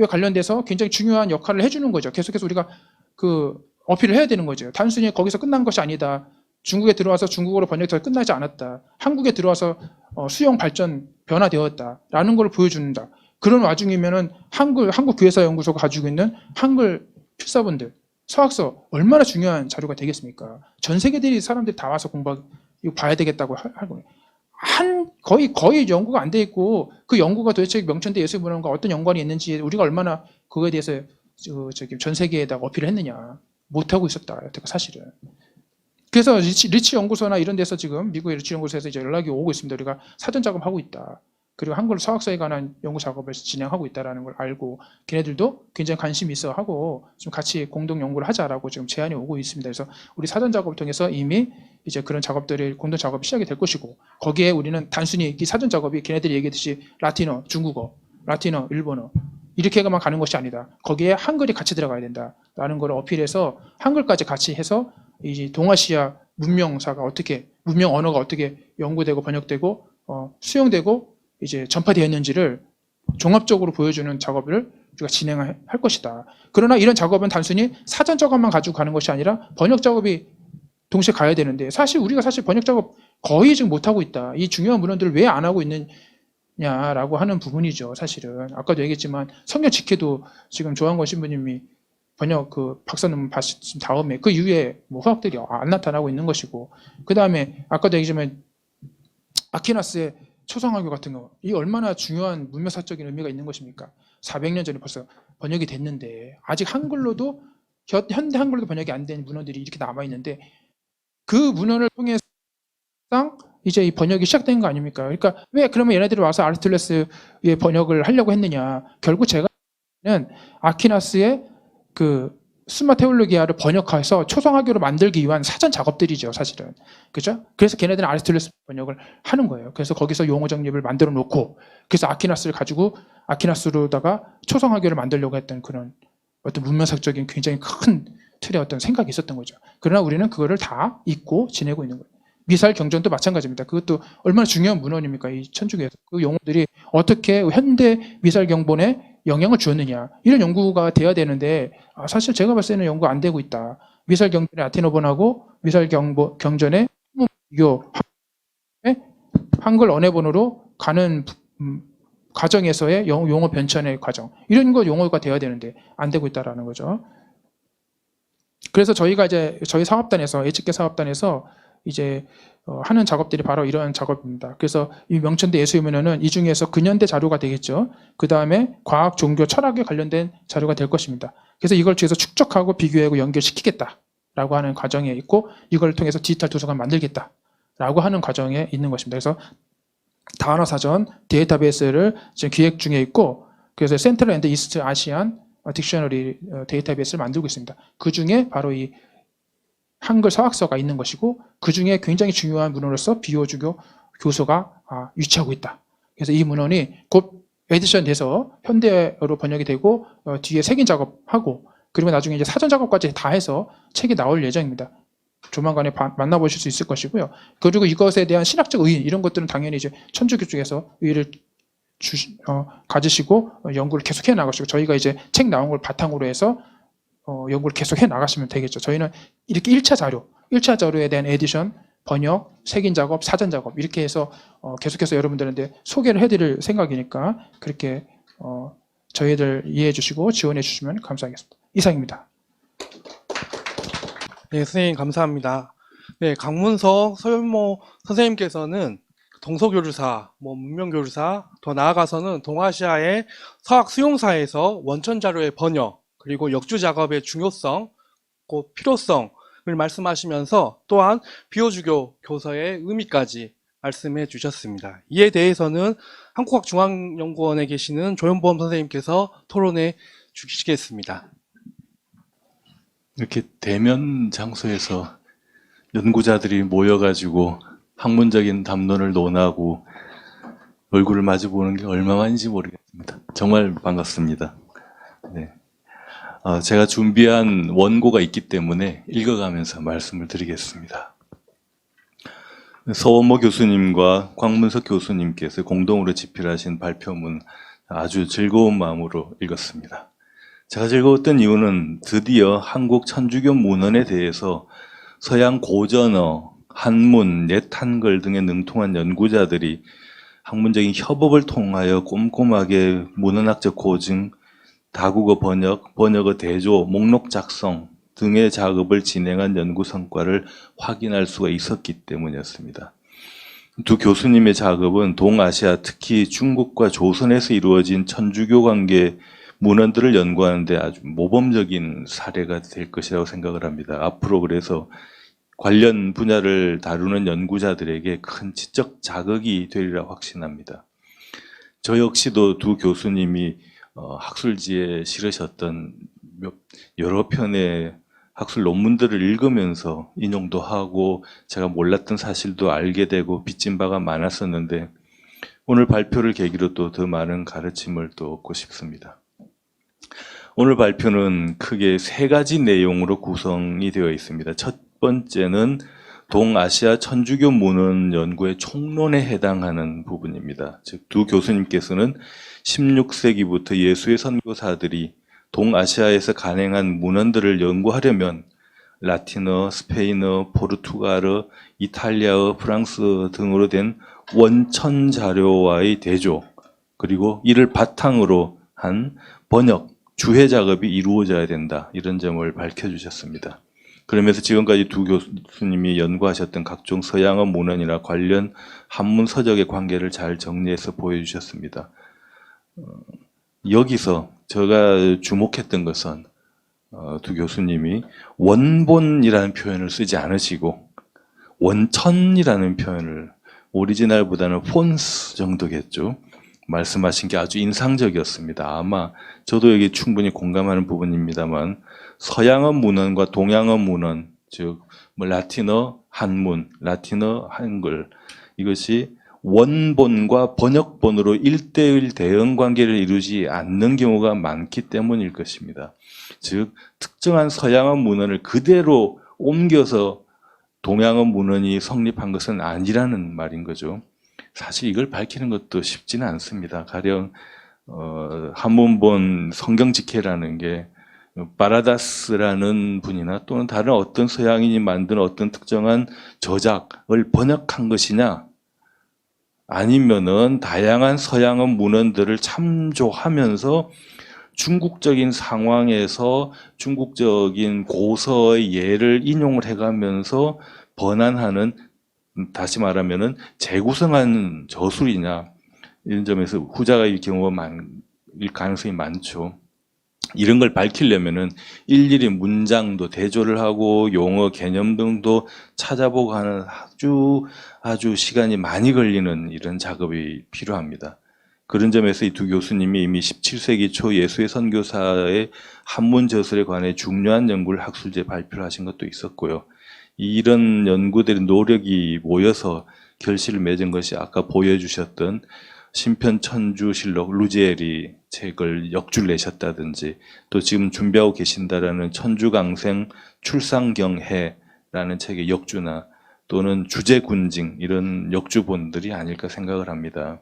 관련돼서 굉장히 중요한 역할을 해주는 거죠. 계속해서 우리가 그 어필을 해야 되는 거죠. 단순히 거기서 끝난 것이 아니다. 중국에 들어와서 중국어로 번역돼서 끝나지 않았다. 한국에 들어와서 수용 발전 변화되었다라는 걸 보여준다. 그런 와중이면은 한국 교회사 연구소가 가지고 있는 한글 필사본들, 서학서 얼마나 중요한 자료가 되겠습니까? 전 세계들이 사람들이 다 와서 이거 봐야 되겠다고 하고 거의 연구가 안 돼 있고 그 연구가 도대체 명천대 예술문화원과 어떤 연관이 있는지 우리가 얼마나 그거에 대해서 전 세계에다가 어필을 했느냐 못 하고 있었다. 사실은. 그래서 리치 연구소나 이런 데서 지금 미국의 리치 연구소에서 이제 연락이 오고 있습니다. 우리가 사전 작업하고 있다. 그리고 한글 서학서에 관한 연구 작업을 진행하고 있다는 걸 알고 걔네들도 굉장히 관심이 있어 하고 좀 같이 공동 연구를 하자라고 지금 제안이 오고 있습니다. 그래서 우리 사전 작업을 통해서 이미 이제 그런 작업들이 공동 작업이 시작이 될 것이고 거기에 우리는 단순히 이 사전 작업이 걔네들이 얘기했듯이 라틴어, 중국어, 라틴어, 일본어 이렇게만 가는 것이 아니다. 거기에 한글이 같이 들어가야 된다라는 걸 어필해서 한글까지 같이 해서 이 동아시아 문명사가 어떻게 문명 언어가 어떻게 연구되고 번역되고 수용되고 이제 전파되었는지를 종합적으로 보여주는 작업을 우리가 진행할 것이다. 그러나 이런 작업은 단순히 사전 작업만 가지고 가는 것이 아니라 번역 작업이 동시에 가야 되는데 사실 우리가 번역 작업 거의 지금 못 하고 있다. 이 중요한 문헌들을 왜 안 하고 있느냐라고 하는 부분이죠. 사실은 아까도 얘기했지만 성경 직해도 지금 조한권 신부님이 번역 그 박사 논문 받으신 다음에 그 이후에 뭐 후학들이 안 나타나고 있는 것이고 그 다음에 아까도 얘기했지만 아퀴나스의 초성화교 같은 거, 이 얼마나 중요한 문명사적인 의미가 있는 것입니까? 400년 전에 벌써 번역이 됐는데 아직 한글로도 현대 한글로도 번역이 안 된 문헌들이 이렇게 남아 있는데 그 문헌을 통해서 이제 이 번역이 시작된 거 아닙니까? 그러니까 왜 그러면 얘네들이 와서 아리스토텔레스의 번역을 하려고 했느냐? 결국 제가 아퀴나스의 그 스마 테올로기아를 번역해서 초성화교로 만들기 위한 사전 작업들이죠, 사실은. 그죠? 그래서 걔네들은 아리스토텔레스 번역을 하는 거예요. 그래서 거기서 용어 정립을 만들어 놓고, 그래서 아퀴나스를 가지고 아퀴나스로다가 초성화교를 만들려고 했던 그런 어떤 문명사적인 굉장히 큰 틀의 어떤 생각이 있었던 거죠. 그러나 우리는 그거를 다 잊고 지내고 있는 거예요. 미사일 경전도 마찬가지입니다. 그것도 얼마나 중요한 문헌입니까? 이 천주교에서. 그 용어들이 어떻게 현대 미사일 경본에 영향을 주었느냐. 이런 연구가 돼야 되는데 사실 제가 봤을 때는 연구가 안 되고 있다. 미사일 경전의 아테노본하고 미사일 경전의 비교 한글 언어본으로 가는 과정에서의 용어 변천의 과정. 이런 거 용어가 돼야 되는데 안 되고 있다라는 거죠. 그래서 저희가 이제 저희 사업단에서 HK 사업단에서 이제 하는 작업들이 바로 이런 작업입니다. 그래서 이 명천대 예수문헌은 이 중에서 근현대 자료가 되겠죠. 그 다음에 과학, 종교, 철학에 관련된 자료가 될 것입니다. 그래서 이걸 뒤에서 축적하고 비교하고 연결시키겠다라고 하는 과정에 있고 이걸 통해서 디지털 도서관 만들겠다라고 하는 과정에 있는 것입니다. 그래서 단어 사전 데이터베이스를 지금 기획 중에 있고 그래서 센트럴 앤드 이스트 아시안 딕셔너리 데이터베이스를 만들고 있습니다. 그 중에 바로 이 한글 서학서가 있는 것이고 그 중에 굉장히 중요한 문헌으로서 비호주교 교서가 위치하고 있다. 그래서 이 문헌이 곧 에디션 돼서 현대어로 번역이 되고 뒤에 색인 작업하고 그리고 나중에 이제 사전 작업까지 다 해서 책이 나올 예정입니다. 조만간에 만나보실 수 있을 것이고요. 그리고 이것에 대한 신학적 의의 이런 것들은 당연히 이제 천주교 쪽에서 의의를 가지시고 연구를 계속해 나가시고 저희가 이제 책 나온 걸 바탕으로 해서 연구를 계속해 나가시면 되겠죠. 저희는 이렇게 1차 자료에 대한 에디션, 번역, 색인 작업, 사전 작업 이렇게 해서 계속해서 여러분들한테 소개를 해드릴 생각이니까 그렇게 저희들 이해해 주시고 지원해 주시면 감사하겠습니다. 이상입니다. 네, 선생님 감사합니다. 네, 강문석 서윤모 선생님께서는 동서교류사, 문명교류사, 더 나아가서는 동아시아의 서학 수용사에서 원천 자료의 번역, 그리고 역주 작업의 중요성, 필요성을 말씀하시면서 또한 비호주교 교서의 의미까지 말씀해 주셨습니다. 이에 대해서는 한국학중앙연구원에 계시는 조현보험 선생님께서 토론해 주시겠습니다. 이렇게 대면 장소에서 연구자들이 모여가지고 학문적인 담론을 논하고 얼굴을 마주보는 게 얼마만인지 모르겠습니다. 정말 반갑습니다. 네. 제가 준비한 원고가 있기 때문에 읽어가면서 말씀을 드리겠습니다. 서원모 교수님과 광문석 교수님께서 공동으로 집필하신 발표문 아주 즐거운 마음으로 읽었습니다. 제가 즐거웠던 이유는 드디어 한국 천주교 문헌에 대해서 서양 고전어, 한문, 옛 한글 등에 능통한 연구자들이 학문적인 협업을 통하여 꼼꼼하게 문헌학적 고증, 다국어 번역, 번역어 대조, 목록 작성 등의 작업을 진행한 연구 성과를 확인할 수가 있었기 때문이었습니다. 두 교수님의 작업은 동아시아, 특히 중국과 조선에서 이루어진 천주교 관계 문헌들을 연구하는데 아주 모범적인 사례가 될 것이라고 생각을 합니다. 앞으로 그래서 관련 분야를 다루는 연구자들에게 큰 지적 자극이 되리라 확신합니다. 저 역시도 두 교수님이 학술지에 실으셨던 여러 편의 학술 논문들을 읽으면서 인용도 하고 제가 몰랐던 사실도 알게 되고 빚진 바가 많았었는데 오늘 발표를 계기로 또 더 많은 가르침을 또 얻고 싶습니다. 오늘 발표는 크게 세 가지 내용으로 구성이 되어 있습니다. 첫 번째는 동아시아 천주교 문헌 연구의 총론에 해당하는 부분입니다. 즉, 두 교수님께서는 16세기부터 예수의 선교사들이 동아시아에서 간행한 문헌들을 연구하려면 라틴어, 스페인어, 포르투갈어, 이탈리아어, 프랑스어 등으로 된 원천 자료와의 대조, 그리고 이를 바탕으로 한 번역, 주해 작업이 이루어져야 된다. 이런 점을 밝혀주셨습니다. 그러면서 지금까지 두 교수님이 연구하셨던 각종 서양어 문헌이나 관련 한문 서적의 관계를 잘 정리해서 보여주셨습니다. 여기서 제가 주목했던 것은 두 교수님이 원본이라는 표현을 쓰지 않으시고 원천이라는 표현을, 오리지널보다는 폰스 정도겠죠, 말씀하신 게 아주 인상적이었습니다. 아마 저도 여기 충분히 공감하는 부분입니다만 서양어 문헌과 동양어 문헌, 즉 라틴어 한문, 라틴어 한글, 이것이 원본과 번역본으로 1:1 대응 관계를 이루지 않는 경우가 많기 때문일 것입니다. 즉 특정한 서양어 문헌을 그대로 옮겨서 동양어 문헌이 성립한 것은 아니라는 말인 거죠. 사실 이걸 밝히는 것도 쉽지는 않습니다. 가령 한문본 성경직해라는 게 바라다스라는 분이나 또는 다른 어떤 서양인이 만든 어떤 특정한 저작을 번역한 것이냐, 아니면은 다양한 서양어 문헌들을 참조하면서 중국적인 상황에서 중국적인 고서의 예를 인용을 해가면서 번안하는, 다시 말하면은 재구성한 저술이냐, 이런 점에서 후자가일 경우가 많을 가능성이 많죠. 이런 걸 밝히려면은 일일이 문장도 대조를 하고 용어 개념 등도 찾아보고 하는 아주 시간이 많이 걸리는 이런 작업이 필요합니다. 그런 점에서 이 두 교수님이 이미 17세기 초 예수의 선교사의 한문 저술에 관해 중요한 연구를 학술지에 발표를 하신 것도 있었고요. 이런 연구들의 노력이 모여서 결실을 맺은 것이 아까 보여주셨던 신편천주실록 루지엘이 책을 역주를 내셨다든지, 또 지금 준비하고 계신다라는 천주강생 출상경해라는 책의 역주나 또는 주제군징, 이런 역주본들이 아닐까 생각을 합니다.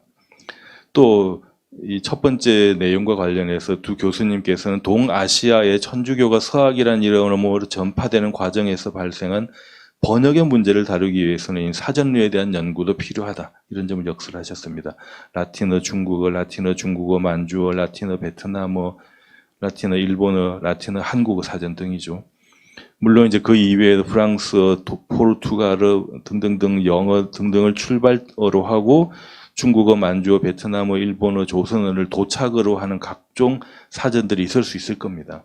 또 이 첫 번째 내용과 관련해서 두 교수님께서는 동아시아의 천주교가 서학이라는 이름으로 전파되는 과정에서 발생한 번역의 문제를 다루기 위해서는 사전류에 대한 연구도 필요하다, 이런 점을 역설하셨습니다. 라틴어 중국어, 라틴어 중국어 만주어, 라틴어 베트남어, 라틴어 일본어, 라틴어 한국어 사전 등이죠. 물론 이제 그 이외에도 프랑스어, 포르투갈어 등등등, 영어 등등을 출발어로 하고 중국어, 만주어, 베트남어, 일본어, 조선어를 도착으로 하는 각종 사전들이 있을 수 있을 겁니다.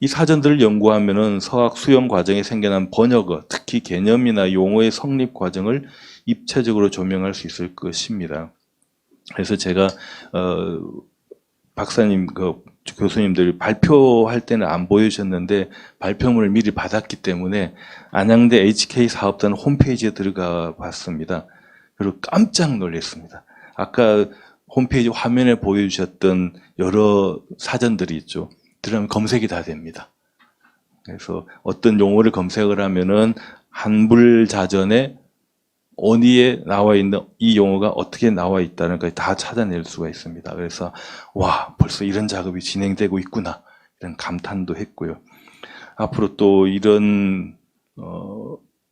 이 사전들을 연구하면은 서학 수용 과정에 생겨난 번역어, 특히 개념이나 용어의 성립 과정을 입체적으로 조명할 수 있을 것입니다. 그래서 제가 박사님, 교수님들 발표할 때는 안 보여주셨는데 발표문을 미리 받았기 때문에 안양대 HK 사업단 홈페이지에 들어가 봤습니다. 그리고 깜짝 놀랐습니다. 아까 홈페이지 화면에 보여주셨던 여러 사전들이 있죠. 들어가면 검색이 다 됩니다. 그래서 어떤 용어를 검색을 하면은 한불자전에 어디에 나와 있는 이 용어가 어떻게 나와 있다는 걸 다 찾아낼 수가 있습니다. 그래서 와, 벌써 이런 작업이 진행되고 있구나, 이런 감탄도 했고요. 앞으로 또 이런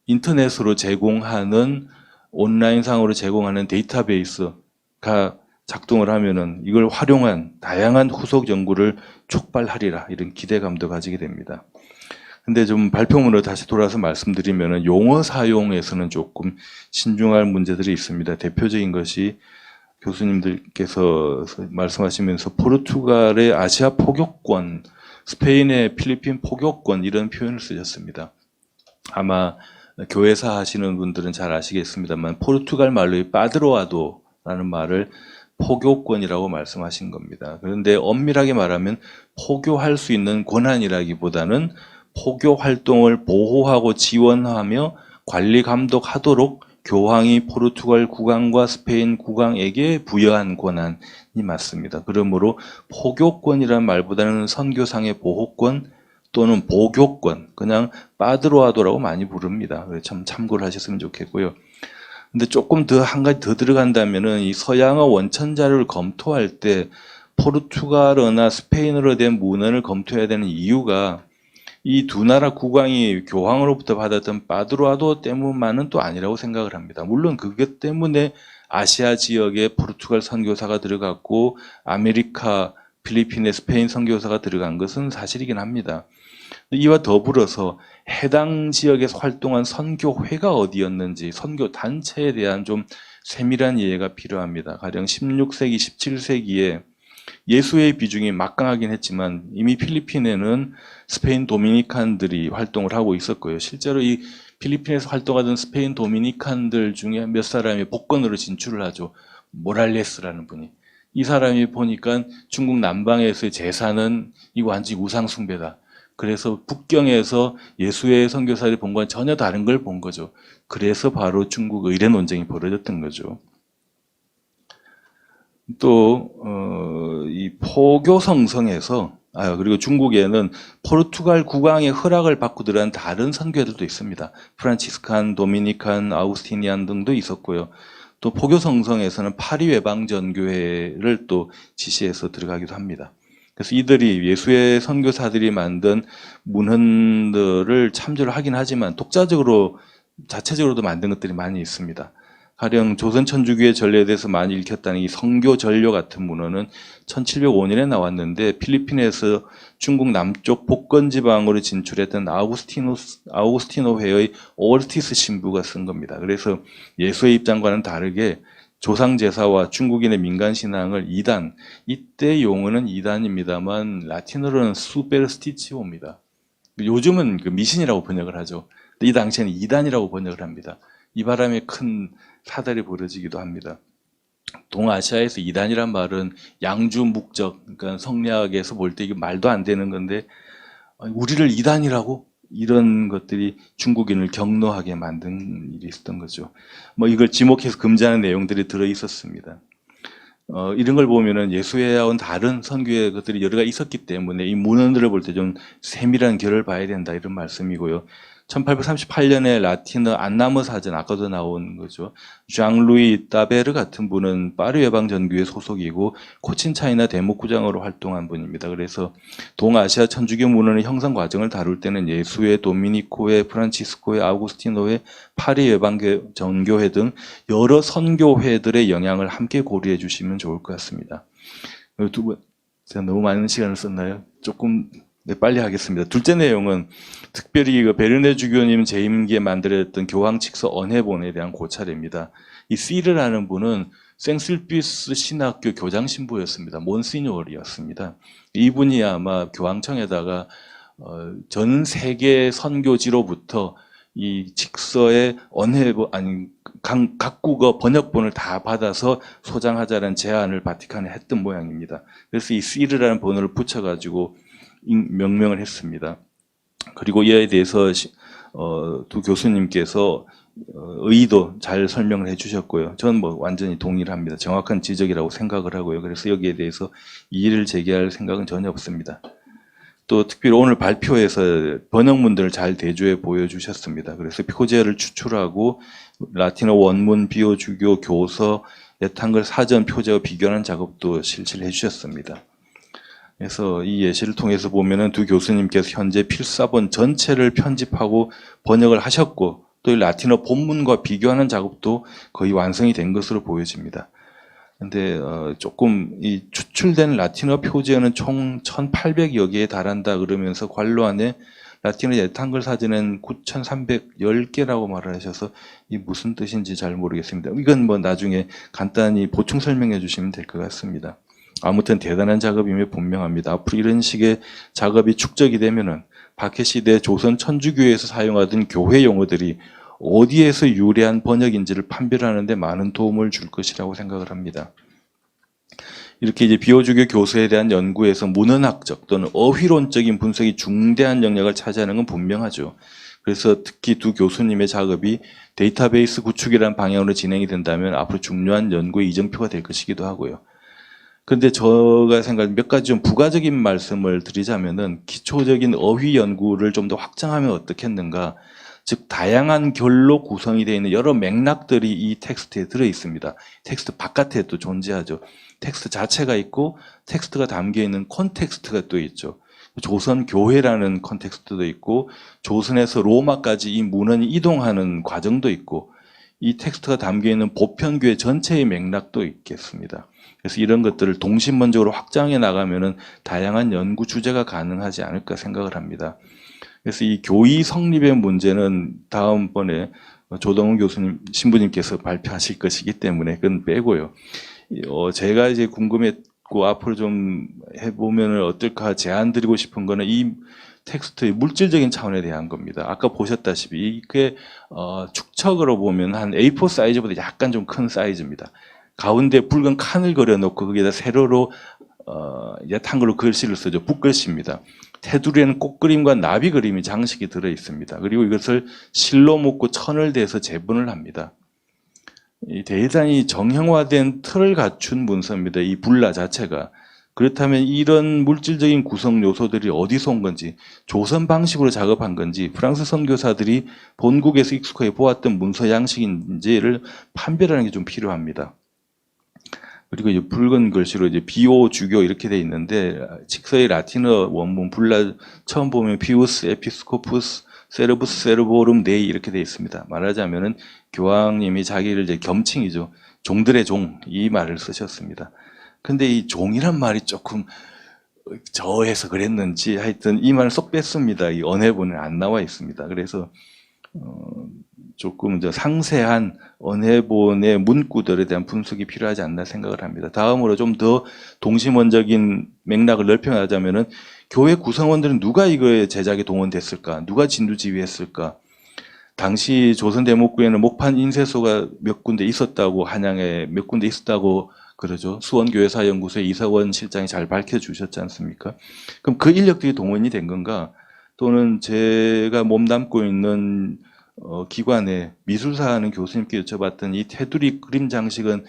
인터넷으로 제공하는, 온라인상으로 제공하는 데이터베이스가 작동을 하면은 이걸 활용한 다양한 후속 연구를 촉발하리라, 이런 기대감도 가지게 됩니다. 근데 좀 발표문으로 다시 돌아서 말씀드리면은 용어 사용에서는 조금 신중할 문제들이 있습니다. 대표적인 것이 교수님들께서 말씀하시면서 포르투갈의 아시아 포교권, 스페인의 필리핀 포교권, 이런 표현을 쓰셨습니다. 아마 교회사 하시는 분들은 잘 아시겠습니다만 포르투갈 말로 빠드로아도라는 말을 포교권이라고 말씀하신 겁니다. 그런데 엄밀하게 말하면 포교할 수 있는 권한이라기보다는 포교 활동을 보호하고 지원하며 관리 감독하도록 교황이 포르투갈 국왕과 스페인 국왕에게 부여한 권한이 맞습니다. 그러므로 포교권이라는 말보다는 선교상의 보호권 또는 보교권, 그냥 빠드로아도라고 많이 부릅니다. 참 참고를 하셨으면 좋겠고요. 근데 조금 더 한 가지 더 들어간다면은 이 서양어 원천 자료를 검토할 때 포르투갈어나 스페인어로 된 문헌을 검토해야 되는 이유가 이 두 나라 국왕이 교황으로부터 받았던 빠드로아도 때문만은 또 아니라고 생각을 합니다. 물론 그것 때문에 아시아 지역에 포르투갈 선교사가 들어갔고 아메리카, 필리핀에 스페인 선교사가 들어간 것은 사실이긴 합니다. 이와 더불어서 해당 지역에서 활동한 선교회가 어디였는지, 선교 단체에 대한 좀 세밀한 이해가 필요합니다. 가령 16세기, 17세기에 예수의 비중이 막강하긴 했지만 이미 필리핀에는 스페인 도미니칸들이 활동을 하고 있었고요. 실제로 이 필리핀에서 활동하던 스페인 도미니칸들 중에 몇 사람이 복권으로 진출을 하죠. 모랄레스라는 분이. 이 사람이 보니까 중국 남방에서의 제사는 이거 완전히 우상 숭배다. 그래서 북경에서 예수의 선교사들이 본 건 전혀 다른 걸 본 거죠. 그래서 바로 중국 의례 논쟁이 벌어졌던 거죠. 또 이 포교 성성에서 그리고 중국에는 포르투갈 국왕의 허락을 받고 들어간 다른 선교회들도 있습니다. 프란치스칸, 도미니칸, 아우스티니안 등도 있었고요. 또 포교 성성에서는 파리 외방전교회를 또 지시해서 들어가기도 합니다. 그래서 이들이 예수의 선교사들이 만든 문헌들을 참조를 하긴 하지만 독자적으로, 자체적으로도 만든 것들이 많이 있습니다. 가령 조선 천주교의 전례에 대해서 많이 읽혔다는 이 성교 전료 같은 문헌은 1705년에 나왔는데 필리핀에서 중국 남쪽 복건 지방으로 진출했던 아우구스티노회의 오르티스 신부가 쓴 겁니다. 그래서 예수의 입장과는 다르게 조상 제사와 중국인의 민간 신앙을 이단, 이때 용어는 이단입니다만 라틴어로는 수페르스티치오입니다. 요즘은 그 미신이라고 번역을 하죠. 이 당시에는 이단이라고 번역을 합니다. 이 바람에 큰 사달이 벌어지기도 합니다. 동아시아에서 이단이란 말은 양주 묵적, 그러니까 성리학에서 볼 때 이게 말도 안 되는 건데 우리를 이단이라고? 이런 것들이 중국인을 경노하게 만든 일이 있었던 거죠. 뭐 이걸 지목해서 금지하는 내용들이 들어 있었습니다. 이런 걸 보면은 예수회와는 다른 선교의 것들이 여러 가지 있었기 때문에 이 문헌들을 볼 때 좀 세밀한 결을 봐야 된다, 이런 말씀이고요. 1838년에 라틴어 안나무 사전, 아까도 나온 거죠. 장루이 따베르 같은 분은 파리 외방전교회 소속이고 코친차이나 대목구장으로 활동한 분입니다. 그래서 동아시아 천주교 문헌의 형성 과정을 다룰 때는 예수회, 도미니코회, 프란치스코회, 아우구스티노회, 파리 외방전교회 등 여러 선교회들의 영향을 함께 고려해 주시면 좋을 것 같습니다. 두 번, 제가 너무 많은 시간을 썼나요? 조금 빨리 하겠습니다. 둘째 내용은 특별히 베르네 주교님 재임기에 만들어졌던 교황칙서 언해본에 대한 고찰입니다. 이 시르라는 분은 생슬피스 신학교 교장 신부였습니다. 몬시뇨르였습니다. 이분이 아마 교황청에다가 전 세계 선교지로부터 이 칙서의 언해본, 아니 각국어 번역본을 다 받아서 소장하자는 제안을 바티칸에 했던 모양입니다. 그래서 이 시르라는 번호를 붙여가지고 명명을 했습니다. 그리고 이에 대해서 두 교수님께서 의의도 잘 설명을 해주셨고요. 저는 뭐 완전히 동의를 합니다. 정확한 지적이라고 생각을 하고요. 그래서 여기에 대해서 이의를 제기할 생각은 전혀 없습니다. 또 특별히 오늘 발표에서 번역문들을 잘 대조해 보여주셨습니다. 그래서 표제를 추출하고 라틴어 원문, 비오주교, 교서, 옛한글 사전 표제와 비교하는 작업도 실시를 해주셨습니다. 그래서 이 예시를 통해서 보면은 두 교수님께서 현재 필사본 전체를 편집하고 번역을 하셨고 또 이 라틴어 본문과 비교하는 작업도 거의 완성이 된 것으로 보여집니다. 근데 조금 이 추출된 라틴어 표제는 총 1,800여 개에 달한다 그러면서 관로 안에 라틴어 옛한글 사전은 9,310개라고 말을 하셔서 이 무슨 뜻인지 잘 모르겠습니다. 이건 뭐 나중에 간단히 보충 설명해 주시면 될 것 같습니다. 아무튼 대단한 작업임에 분명합니다. 앞으로 이런 식의 작업이 축적이 되면은 박해 시대 조선 천주교에서 사용하던 교회 용어들이 어디에서 유래한 번역인지를 판별하는 데 많은 도움을 줄 것이라고 생각을 합니다. 이렇게 이제 비오주교 교수에 대한 연구에서 문헌학적 또는 어휘론적인 분석이 중대한 영역을 차지하는 건 분명하죠. 그래서 특히 두 교수님의 작업이 데이터베이스 구축이라는 방향으로 진행이 된다면 앞으로 중요한 연구의 이정표가 될 것이기도 하고요. 근데 제가 생각한 몇 가지 좀 부가적인 말씀을 드리자면은 기초적인 어휘 연구를 좀 더 확장하면 어떻겠는가. 즉 다양한 결로 구성이 되어 있는 여러 맥락들이 이 텍스트에 들어 있습니다. 텍스트 바깥에 또 존재하죠. 텍스트 자체가 있고 텍스트가 담겨 있는 콘텍스트가 또 있죠. 조선 교회라는 콘텍스트도 있고 조선에서 로마까지 이 문헌이 이동하는 과정도 있고 이 텍스트가 담겨 있는 보편교회 전체의 맥락도 있겠습니다. 그래서 이런 것들을 동시문적으로 확장해 나가면은 다양한 연구 주제가 가능하지 않을까 생각을 합니다. 그래서 이 교의 성립의 문제는 다음번에 조동훈 교수님, 신부님께서 발표하실 것이기 때문에 그건 빼고요. 제가 이제 궁금했고 앞으로 좀 해보면 어떨까 제안 드리고 싶은 거는 이 텍스트의 물질적인 차원에 대한 겁니다. 아까 보셨다시피 이게 축척으로 보면 한 A4 사이즈보다 약간 좀 큰 사이즈입니다. 가운데 붉은 칸을 그려놓고 거기에다 세로로 옛한글로 글씨를 쓰죠. 붓글씨입니다. 테두리에는 꽃그림과 나비 그림이 장식이 들어 있습니다. 그리고 이것을 실로 묶고 천을 대서 재본을 합니다. 대단히 정형화된 틀을 갖춘 문서입니다. 이 불라 자체가. 그렇다면 이런 물질적인 구성 요소들이 어디서 온 건지, 조선 방식으로 작업한 건지, 프랑스 선교사들이 본국에서 익숙하게 보았던 문서 양식인지를 판별하는 게 좀 필요합니다. 그리고 이제 붉은 글씨로 이제 비오 주교 이렇게 돼 있는데 직서의 라틴어 원문 불라 처음 보면 피우스 에피스코푸스 세르부스 세르보름 네이 이렇게 돼 있습니다. 말하자면은 교황님이 자기를 이제 겸칭이죠. 종들의 종 이 말을 쓰셨습니다. 근데 이 종이란 말이 조금 저해서 그랬는지 하여튼 이 말을 쏙 뺐습니다. 이 언해본에 안 나와 있습니다. 그래서 조금 더 상세한 언해본의 문구들에 대한 분석이 필요하지 않나 생각을 합니다. 다음으로 좀 더 동시문적인 맥락을 넓혀나자면은 교회 구성원들은 누가 이거에 제작에 동원됐을까? 누가 진두지휘했을까? 당시 조선대목구에는 목판 인쇄소가 몇 군데 있었다고 한양에 몇 군데 있었다고 그러죠. 수원교회사연구소의 이서원 실장이 잘 밝혀주셨지 않습니까? 그럼 그 인력들이 동원이 된 건가? 또는 제가 몸담고 있는 기관에 미술사 하는 교수님께 여쭤봤더니 이 테두리 그림 장식은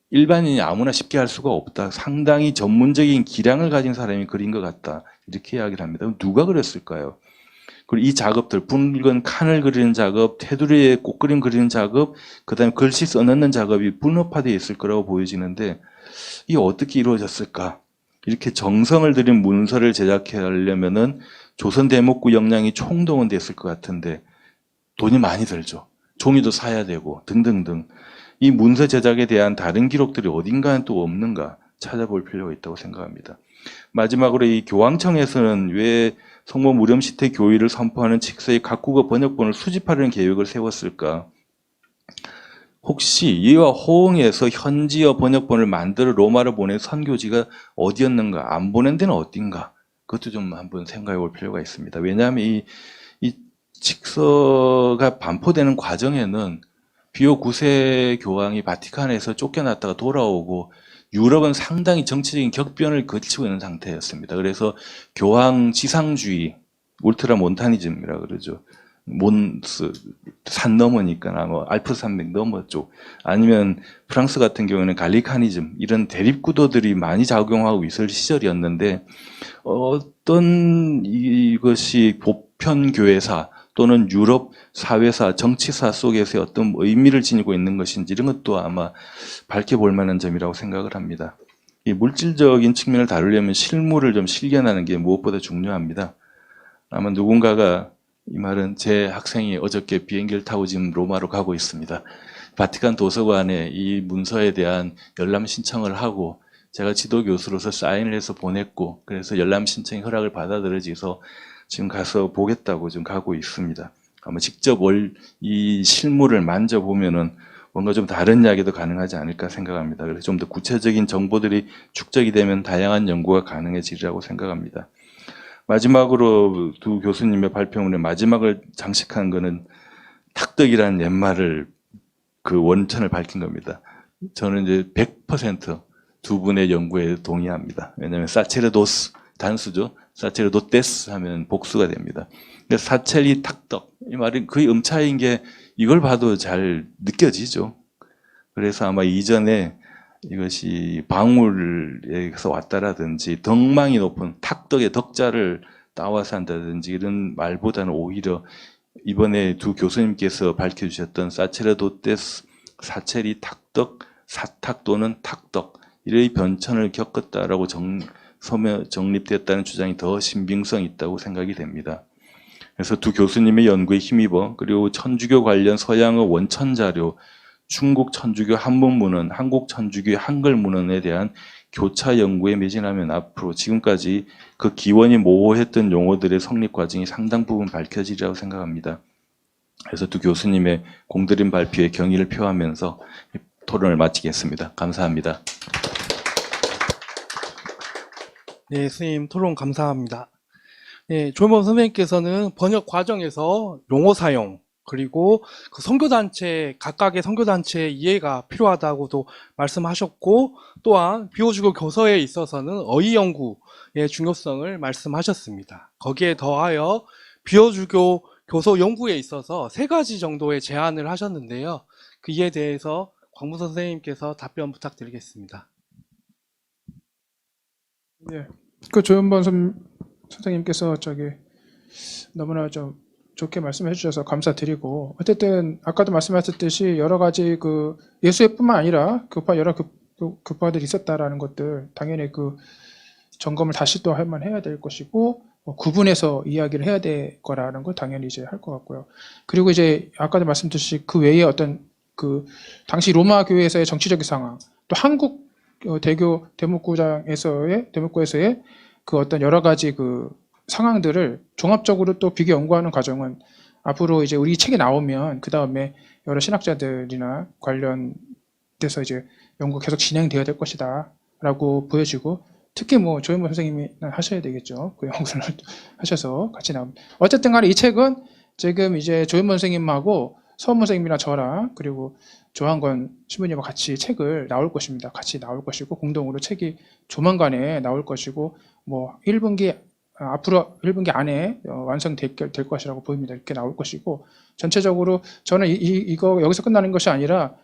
일반인이 아무나 쉽게 할 수가 없다. 상당히 전문적인 기량을 가진 사람이 그린 것 같다. 이렇게 이야기를 합니다. 그럼 누가 그렸을까요? 그리고 이 작업들, 붉은 칸을 그리는 작업, 테두리에 꽃그림 그리는 작업, 그 다음에 글씨 써넣는 작업이 분업화되어 있을 거라고 보여지는데 이게 어떻게 이루어졌을까? 이렇게 정성을 들인 문서를 제작해 하려면은 조선 대목구 역량이 총동원됐을 것 같은데 돈이 많이 들죠. 종이도 사야 되고 등등등. 이 문서 제작에 대한 다른 기록들이 어딘가는 또 없는가 찾아볼 필요가 있다고 생각합니다. 마지막으로 이 교황청에서는 왜 성모 무렴시태 교의를 선포하는 칙서의 각국어 번역본을 수집하려는 계획을 세웠을까? 혹시 이와 호응해서 현지어 번역본을 만들어 로마로 보낸 선교지가 어디였는가? 안 보낸 데는 어딘가? 그것도 좀 한번 생각해 볼 필요가 있습니다. 왜냐하면 이 칙서가 반포되는 과정에는 비오 9세 교황이 바티칸에서 쫓겨났다가 돌아오고 유럽은 상당히 정치적인 격변을 거치고 있는 상태였습니다. 그래서 교황 지상주의, 울트라 몬타니즘이라 그러죠. 몬스 산 넘으니까 뭐 알프 산맥 넘어 쪽 아니면 프랑스 같은 경우는 갈리카니즘 이런 대립 구도들이 많이 작용하고 있을 시절이었는데 어떤 이것이 보편 교회사 또는 유럽 사회사 정치사 속에서 어떤 의미를 지니고 있는 것인지 이런 것도 아마 밝혀볼 만한 점이라고 생각을 합니다. 이 물질적인 측면을 다루려면 실물을 좀 실견하는 게 무엇보다 중요합니다. 아마 누군가가 이 말은 제 학생이 어저께 비행기를 타고 지금 로마로 가고 있습니다. 바티칸 도서관에 이 문서에 대한 열람 신청을 하고 제가 지도 교수로서 사인을 해서 보냈고 그래서 열람 신청이 허락을 받아들여져서 지금 가서 보겠다고 지금 가고 있습니다. 아마 직접 이 실물을 만져보면은 뭔가 좀 다른 이야기도 가능하지 않을까 생각합니다. 그래서 좀 더 구체적인 정보들이 축적이 되면 다양한 연구가 가능해지리라고 생각합니다. 마지막으로 두 교수님의 발표문에 마지막을 장식한 거는 탁덕이라는 옛말을 그 원천을 밝힌 겁니다. 저는 이제 100% 두 분의 연구에 동의합니다. 왜냐하면 사체르도스 단수죠. 사체르도테스 하면 복수가 됩니다. 근데 사체리 탁덕 이 말이 거의 음차인 게 이걸 봐도 잘 느껴지죠. 그래서 아마 이전에 이것이 방울에서 왔다라든지 덕망이 높은 탁덕의 덕자를 따와서 한다든지 이런 말보다는 오히려 이번에 두 교수님께서 밝혀주셨던 사체르도테스, 사체리 탁덕, 사탁 또는 탁덕 이의 변천을 겪었다라고 정립되었다는 주장이 더 신빙성이 있다고 생각이 됩니다. 그래서 두 교수님의 연구에 힘입어 그리고 천주교 관련 서양의 원천 자료 중국 천주교 한문문헌, 한국 천주교 한글문헌에 대한 교차 연구에 매진하면 앞으로 지금까지 그 기원이 모호했던 용어들의 성립 과정이 상당 부분 밝혀지리라고 생각합니다. 그래서 두 교수님의 공들인 발표에 경의를 표하면서 토론을 마치겠습니다. 감사합니다. 네, 선생님 토론 감사합니다. 네, 조현범 선생님께서는 번역 과정에서 용어 사용, 그리고 그 선교단체, 각각의 선교단체의 이해가 필요하다고도 말씀하셨고, 또한 비호주교 교서에 있어서는 어휘 연구의 중요성을 말씀하셨습니다. 거기에 더하여 비호주교 교서 연구에 있어서 3가지 정도의 제안을 하셨는데요. 그 이에 대해서 광무선 선생님께서 답변 부탁드리겠습니다. 네, 그 조현범 선생님께서 너무나 좀 좋게 말씀해 주셔서 감사드리고 어쨌든 아까도 말씀하셨듯이 여러 가지 그 예수회뿐만 아니라 여러 교파들이 있었다라는 것들 당연히 그 점검을 다시 또 할만 해야 될 것이고 구분해서 이야기를 해야 될 거라는 걸 당연히 이제 할 것 같고요. 그리고 이제 아까도 말씀드렸듯이 그 외에 어떤 그 당시 로마 교회에서의 정치적인 상황 또 한국 대교 대목구에서의 그 어떤 여러 가지 그 상황들을 종합적으로 또 비교 연구하는 과정은 앞으로 이제 우리 책이 나오면 그 다음에 여러 신학자들이나 관련돼서 이제 연구 계속 진행되어야 될 것이다라고 보여지고 특히 뭐 조현범 선생님이 하셔야 되겠죠. 그 연구를 하셔서 같이 나옵니다. 어쨌든 간에 이 책은 지금 이제 조현범 선생님하고 서원문 선생님이나 저랑 그리고 조한권 신부님과 같이 책을 나올 것입니다. 같이 나올 것이고 공동으로 책이 조만간에 나올 것이고 뭐 1분기 앞으로 1분기 안에 완성될 것이라고 보입니다. 이렇게 나올 것이고 전체적으로 저는 이거 여기서 끝나는 것이 아니라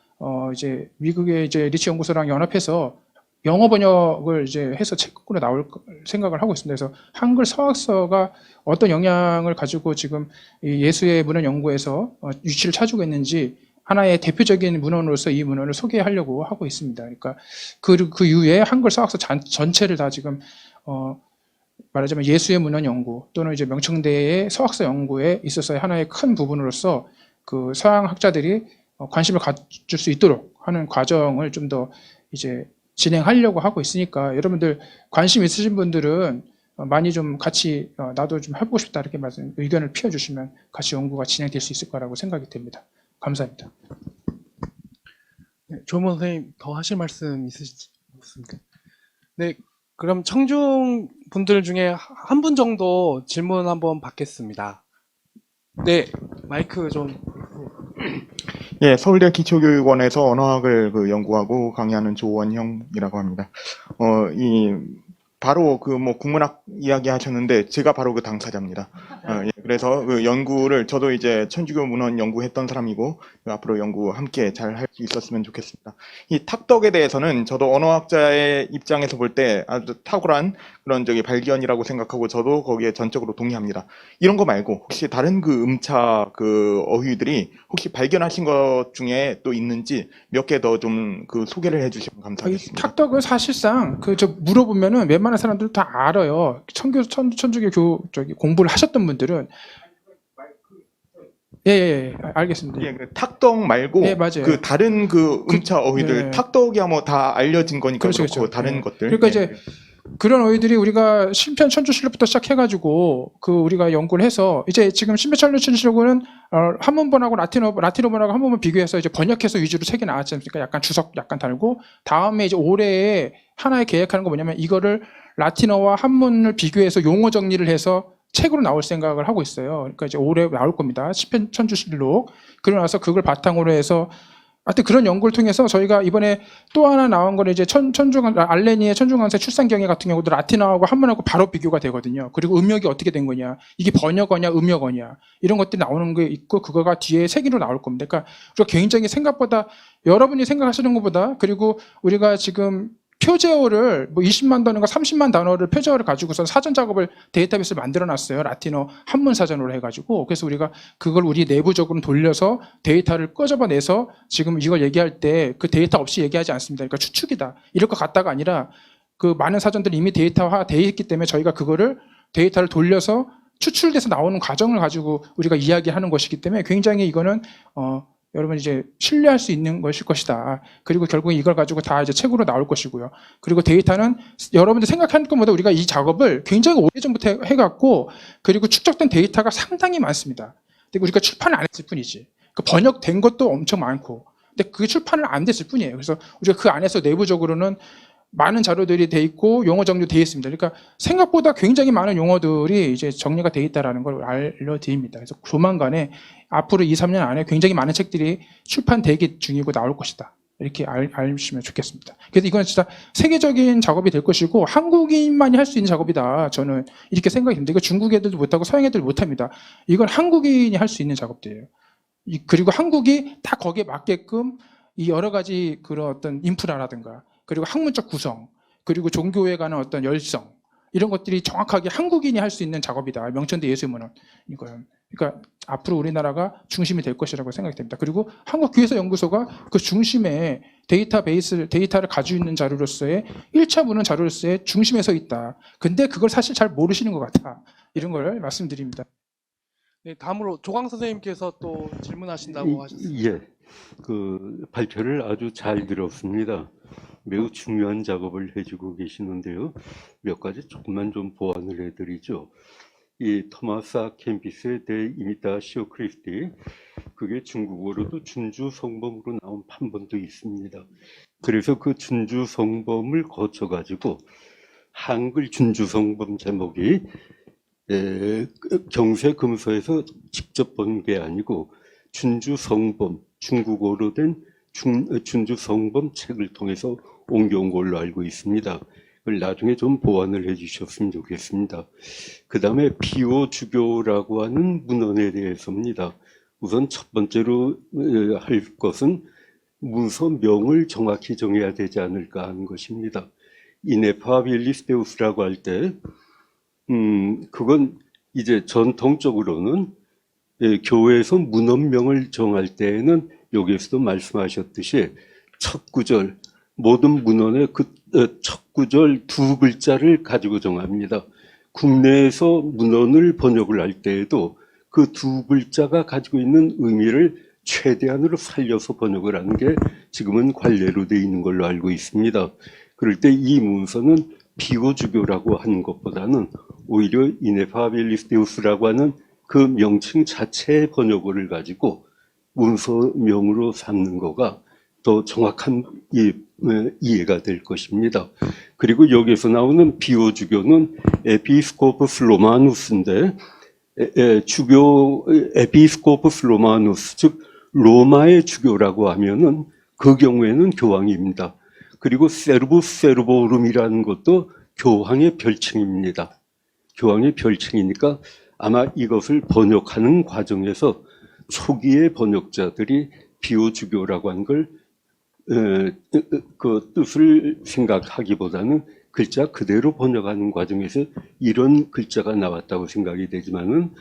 이제 미국의 이제 리치 연구소랑 연합해서 영어 번역을 이제 해서 책으로 나올 생각을 하고 있습니다. 그래서 한글 서학서가 어떤 영향을 가지고 지금 이 예수의 문헌 연구에서 위치를 차지하고 있는지 하나의 대표적인 문헌으로서 이 문헌을 소개하려고 하고 있습니다. 그러니까 그 이후에 한글 서학서 전체를 다 지금 말하자면 예수의 문헌 연구 또는 이제 명청대의 서학서 연구에 있어서의 하나의 큰 부분으로서 그 서양 학자들이 관심을 가질 수 있도록 하는 과정을 좀 더 이제 진행하려고 하고 있으니까 여러분들 관심 있으신 분들은 많이 좀 같이 나도 좀 해보고 싶다 이렇게 의견을 피워주시면 같이 연구가 진행될 수 있을 거라고 생각이 됩니다. 감사합니다. 네, 조현범 선생님 더 하실 말씀 있으십니까? 네, 그럼 청중 분들 중에 한 분 정도 질문 한번 받겠습니다. 네, 마이크 좀. 예, 서울대 기초교육원에서 언어학을 연구하고 강의하는 조원형이라고 합니다. 이 바로 그 뭐 국문학 이야기 하셨는데 제가 바로 그 당사자입니다. 예, 그래서 그 연구를 저도 이제 천주교 문헌 연구했던 사람이고 앞으로 연구 함께 잘 할 수 있었으면 좋겠습니다. 이 탁덕에 대해서는 저도 언어학자의 입장에서 볼 때 아주 탁월한 그런 발견이라고 생각하고 저도 거기에 전적으로 동의합니다. 이런 거 말고 혹시 다른 그 음차 그 어휘들이 혹시 발견하신 것 중에 또 있는지 몇 개 더 좀 그 소개를 해주시면 이 감사하겠습니다. 탁덕은 사실상 물어보면은 웬만한 사람들 다 알아요. 천주교 공부를 하셨던 분들은 예, 알겠습니다. 예, 그 탁덕 말고 예, 맞아요. 그 다른 그 음차 어휘들 예. 탁덕이야 뭐 다 알려진 거니까 그렇죠, 그렇고 그렇죠. 다른 예. 것들. 그러니까 예. 이제 그런 어휘들이 우리가 신편 천주실록부터 시작해가지고 우리가 연구를 해서 이제 지금 신편 천주실록은 한문본하고 라틴어본하고 한문본 비교해서 이제 번역해서 위주로 책이 나왔지 않습니까? 약간 주석 약간 달고 다음에 이제 올해에 하나의 계획하는 거 뭐냐면 이거를 라틴어와 한문을 비교해서 용어 정리를 해서 책으로 나올 생각을 하고 있어요. 그러니까 이제 올해 나올 겁니다. 신편 천주실록. 그러고 나서 그걸 바탕으로 해서 하여튼 그런 연구를 통해서 저희가 이번에 또 하나 나온 거는 이제 알레니의 천주강세 출산경위 같은 경우도 라틴어하고 한문하고 바로 비교가 되거든요. 그리고 음역이 어떻게 된 거냐, 이게 번역어냐, 음역어냐 이런 것들이 나오는 게 있고 그거가 뒤에 세기로 나올 겁니다. 그러니까 우리가 굉장히 생각보다 여러분이 생각하시는 것보다 그리고 우리가 지금 표제어를 뭐 20만 단어인가 30만 단어를 표제어를 가지고서 사전 작업을 데이터베이스를 만들어 놨어요. 라틴어 한문 사전으로 해가지고. 그래서 우리가 그걸 우리 내부적으로 돌려서 데이터를 끄집어내서 지금 이걸 얘기할 때 그 데이터 없이 얘기하지 않습니다. 그러니까 추측이다. 이럴 것 같다가 아니라 그 많은 사전들이 이미 데이터화 돼 있기 때문에 저희가 그거를 데이터를 돌려서 추출돼서 나오는 과정을 가지고 우리가 이야기하는 것이기 때문에 굉장히 이거는 여러분 이제 신뢰할 수 있는 것일 것이다. 그리고 결국 이걸 가지고 다 이제 책으로 나올 것이고요. 그리고 데이터는 여러분들 생각하는 것보다 우리가 이 작업을 굉장히 오래전부터 해갖고 그리고 축적된 데이터가 상당히 많습니다. 근데 우리가 출판을 안 했을 뿐이지. 그 번역된 것도 엄청 많고. 근데 그게 출판을 안 됐을 뿐이에요. 그래서 우리가 그 안에서 내부적으로는 많은 자료들이 돼 있고 용어 정리도 돼 있습니다. 그러니까 생각보다 굉장히 많은 용어들이 이제 정리가 돼 있다라는 걸 알려드립니다. 그래서 조만간에 앞으로 2, 3년 안에 굉장히 많은 책들이 출판되기 중이고 나올 것이다. 이렇게 알시면 좋겠습니다. 그래서 이건 진짜 세계적인 작업이 될 것이고 한국인만이 할 수 있는 작업이다. 저는 이렇게 생각이 듭니다. 이거 중국 애들도 못하고 서양 애들도 못합니다. 이건 한국인이 할 수 있는 작업들이에요. 그리고 한국이 다 거기에 맞게끔 이 여러 가지 그런 어떤 인프라라든가 그리고 학문적 구성, 그리고 종교에 관한 어떤 열성 이런 것들이 정확하게 한국인이 할 수 있는 작업이다. 명천대 예술문헌 이거는. 그러니까 앞으로 우리나라가 중심이 될 것이라고 생각이 됩니다. 그리고 한국교회서연구소가 그 중심에 데이터를 가지고 있는 자료로서의 1차 문헌 자료로서의 중심에 서 있다. 근데 그걸 사실 잘 모르시는 것 같아. 이런 걸 말씀드립니다. 네, 다음으로 조광 선생님께서 또 질문하신다고 하셨습니다. 예, 그 발표를 아주 잘 들었습니다. 매우 중요한 작업을 해주고 계시는데요. 몇 가지 조금만 좀 보완을 해드리죠. 이 토마스 아 캠피스의 데 이미타시오 크리스티, 그게 중국어로도 준주 성범으로 나온 판본도 있습니다. 그래서 그 준주 성범을 거쳐가지고 한글 준주 성범 제목이 경세금서에서 직접 본 게 아니고 준주 성범, 중국어로 된 준주 성범 책을 통해서 옮겨온 걸로 알고 있습니다. 그걸 나중에 좀 보완을 해주셨으면 좋겠습니다. 그 다음에 비오 주교라고 하는 문헌에 대해서입니다. 우선 첫 번째로 할 것은 문서명을 정확히 정해야 되지 않을까 하는 것입니다. 이네파 빌리스데우스라고 할 때 그건 이제 전통적으로는 교회에서 문헌명을 정할 때에는 여기에서도 말씀하셨듯이 첫 구절, 모든 문헌의 그 첫 구절 두 글자를 가지고 정합니다. 국내에서 문헌을 번역을 할 때에도 그 두 글자가 가지고 있는 의미를 최대한으로 살려서 번역을 하는 게 지금은 관례로 되어 있는 걸로 알고 있습니다. 그럴 때 이 문서는 비고주교라고 하는 것보다는 오히려 이네파빌리스데우스라고 하는 그 명칭 자체의 번역어를 가지고 문서명으로 삼는 거가 더 정확한 이해가 될 것입니다. 그리고 여기서 나오는 비오주교는 에피스코프스 로마누스인데 에피스코프스 로마누스, 즉 로마의 주교라고 하면은 그 경우에는 교황입니다. 그리고 세르부스 세르보rum이라는 것도 교황의 별칭입니다. 교황의 별칭이니까 아마 이것을 번역하는 과정에서 초기의 번역자들이 비오주교라고 한 걸 그 뜻을 생각하기보다는 글자 그대로 번역하는 과정에서 이런 글자가 나왔다고 생각이 되지만은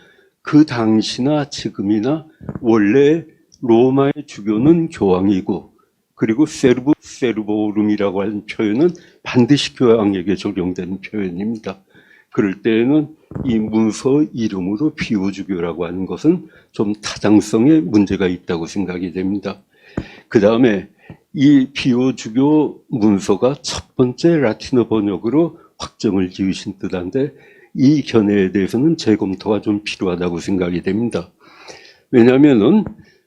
그 당시나 지금이나 원래 로마의 주교는 교황이고 그리고 세르보rum이라고 하는 표현은 반드시 교황에게 적용되는 표현입니다. 그럴 때에는 이 문서 이름으로 비오주교라고 하는 것은 좀 타당성에 문제가 있다고 생각이 됩니다. 그 다음에 이 비오주교 문서가 첫 번째 라틴어 번역으로 확정을 지으신 듯한데 이 견해에 대해서는 재검토가 좀 필요하다고 생각이 됩니다. 왜냐하면은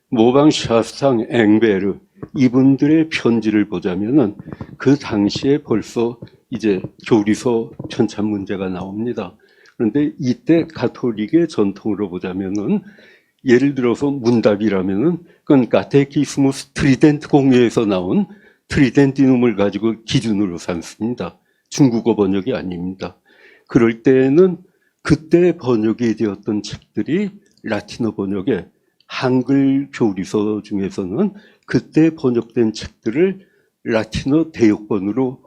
모방 샤스탕, 앵베르 이분들의 편지를 보자면은 그 당시에 벌써 이제 교리서 편찬 문제가 나옵니다. 그런데 이때 가톨릭의 전통으로 보자면은 예를 들어서 문답이라면은 그건 카테키스무스 트리덴트 공예에서 나온 트리덴티눔을 가지고 기준으로 삼습니다. 중국어 번역이 아닙니다. 그럴 때에는 그때 번역이 되었던 책들이 라틴어 번역에 한글 교리서 중에서는 그때 번역된 책들을 라틴어 대역본으로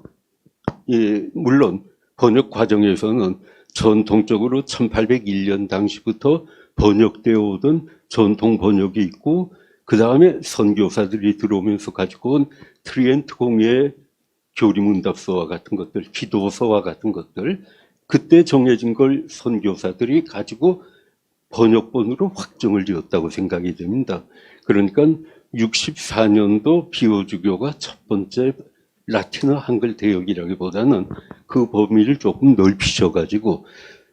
물론 번역 과정에서는 전통적으로 1801년 당시부터 번역되어 오던 전통 번역이 있고 그 다음에 선교사들이 들어오면서 가지고 온 트리엔트 공예의 교리문답서와 같은 것들, 기도서와 같은 것들 그때 정해진 걸 선교사들이 가지고 번역본으로 확정을 지었다고 생각이 됩니다. 그러니까 64년도 비오주교가 첫 번째 라틴어 한글 대역이라기보다는 그 범위를 조금 넓히셔가지고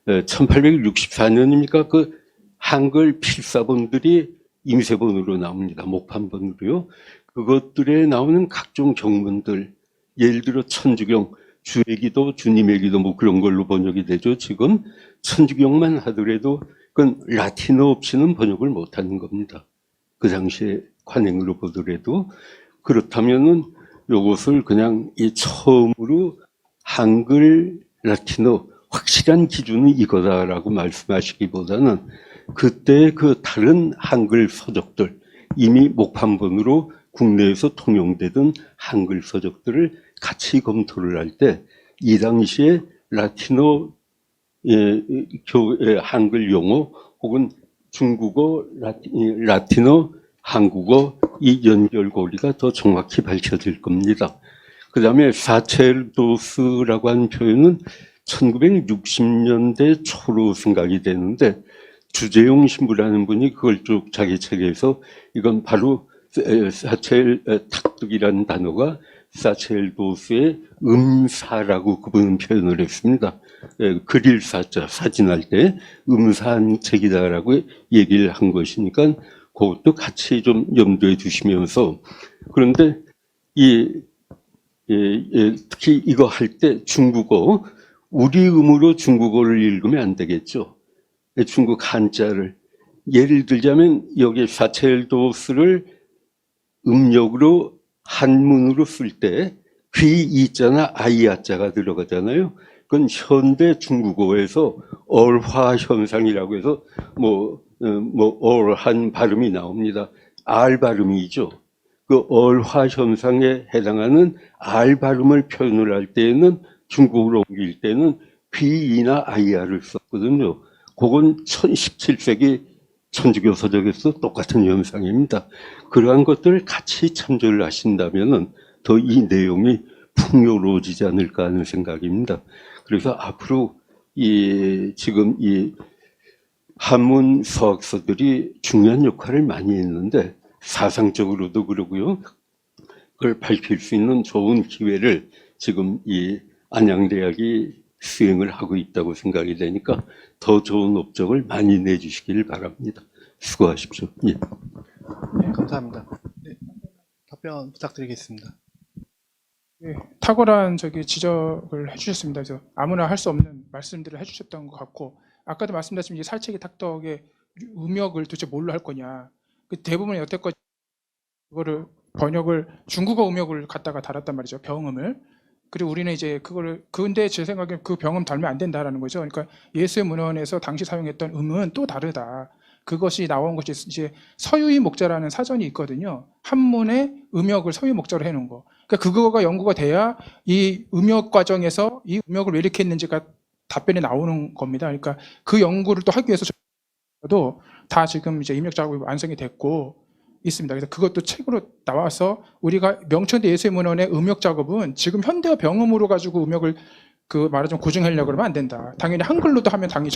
1864년이니까 그 한글 필사본들이 임세본으로 나옵니다. 목판본으로요. 그것들에 나오는 각종 경문들 예를 들어 천주경 주의 기도, 주님의 기도 뭐 그런 걸로 번역이 되죠. 지금 천주경만 하더라도 그건 라틴어 없이는 번역을 못하는 겁니다. 그 당시에 관행으로 보더라도 그렇다면은 요것을 그냥 이 처음으로 한글 라틴어 확실한 기준은 이거다라고 말씀하시기보다는 그때 그 다른 한글 서적들 이미 목판본으로 국내에서 통용되던 한글 서적들을 같이 검토를 할 때 이 당시에 라틴어 한글 용어 혹은 중국어, 라틴어, 한국어 이 연결고리가 더 정확히 밝혀질 겁니다. 그 다음에 사체르도스라고 하는 표현은 1960년대 초로 생각이 되는데 주재용 신부라는 분이 그걸 쭉 자기 책에서 이건 바로 탁득이라는 단어가 사체르도스의 음사라고 그분은 표현을 했습니다. 그릴 사자, 사진할 때 음사한 책이다라고 얘기를 한 것이니까 그것도 같이 좀 염두에 두시면서 그런데 특히 이거 할 때 중국어 우리 음으로 중국어를 읽으면 안 되겠죠. 중국 한자를 예를 들자면 여기 사체르도스를 음력으로 한문으로 쓸 때 귀 이자나 아이아자가 들어가잖아요. 그건 현대 중국어에서 얼화 현상이라고 해서 얼한 발음이 나옵니다. 알 발음이죠. 그 얼화 현상에 해당하는 알 발음을 표현을 할 때에는 중국어로 옮길 때는 귀이나 아이아를 썼거든요. 그건 17세기 천주교 서적에서 똑같은 현상입니다. 그러한 것들을 같이 참조를 하신다면은 더 이 내용이 풍요로워지지 않을까 하는 생각입니다. 그래서 앞으로 지금 이 한문 서학서들이 중요한 역할을 많이 했는데 사상적으로도 그러고요. 그걸 밝힐 수 있는 좋은 기회를 지금 이 안양대학이 수행을 하고 있다고 생각이 되니까 더 좋은 업적을 많이 내주시길 바랍니다. 수고하십시오. 예. 네, 감사합니다. 네, 답변 부탁드리겠습니다. 네, 탁월한 지적을 해주셨습니다. 그래서 아무나 할 수 없는 말씀들을 해주셨던 것 같고 아까도 말씀드렸지만 이게 살책이 탁덕의 음역을 도대체 뭘로 할 거냐. 그 대부분 여태껏 그거를 번역을 중국어 음역을 갖다가 달았단 말이죠. 병음을. 그리고 우리는 이제 그거를 근데 제 생각에 그 병음 달면 안 된다라는 거죠. 그러니까 예수의 문헌에서 당시 사용했던 음은 또 다르다. 그것이 나온 것이 이제 서유의 목자라는 사전이 있거든요. 한문에 음역을 서유의 목자로 해놓은 거. 그러니까 그거가 연구가 돼야 이 음역 과정에서 이 음역을 왜 이렇게 했는지가 답변이 나오는 겁니다. 그러니까 그 연구를 또 하기 위해서 저도 다 지금 이제 입력 작업이 완성이 됐고 있습니다. 그래서 그것도 책으로 나와서 우리가 명천대 예수의 문헌의 음역 작업은 지금 현대어 병음으로 가지고 음역을 그 말하자면 고증하려고 그러면 안 된다. 당연히 한글로도 하면 당연히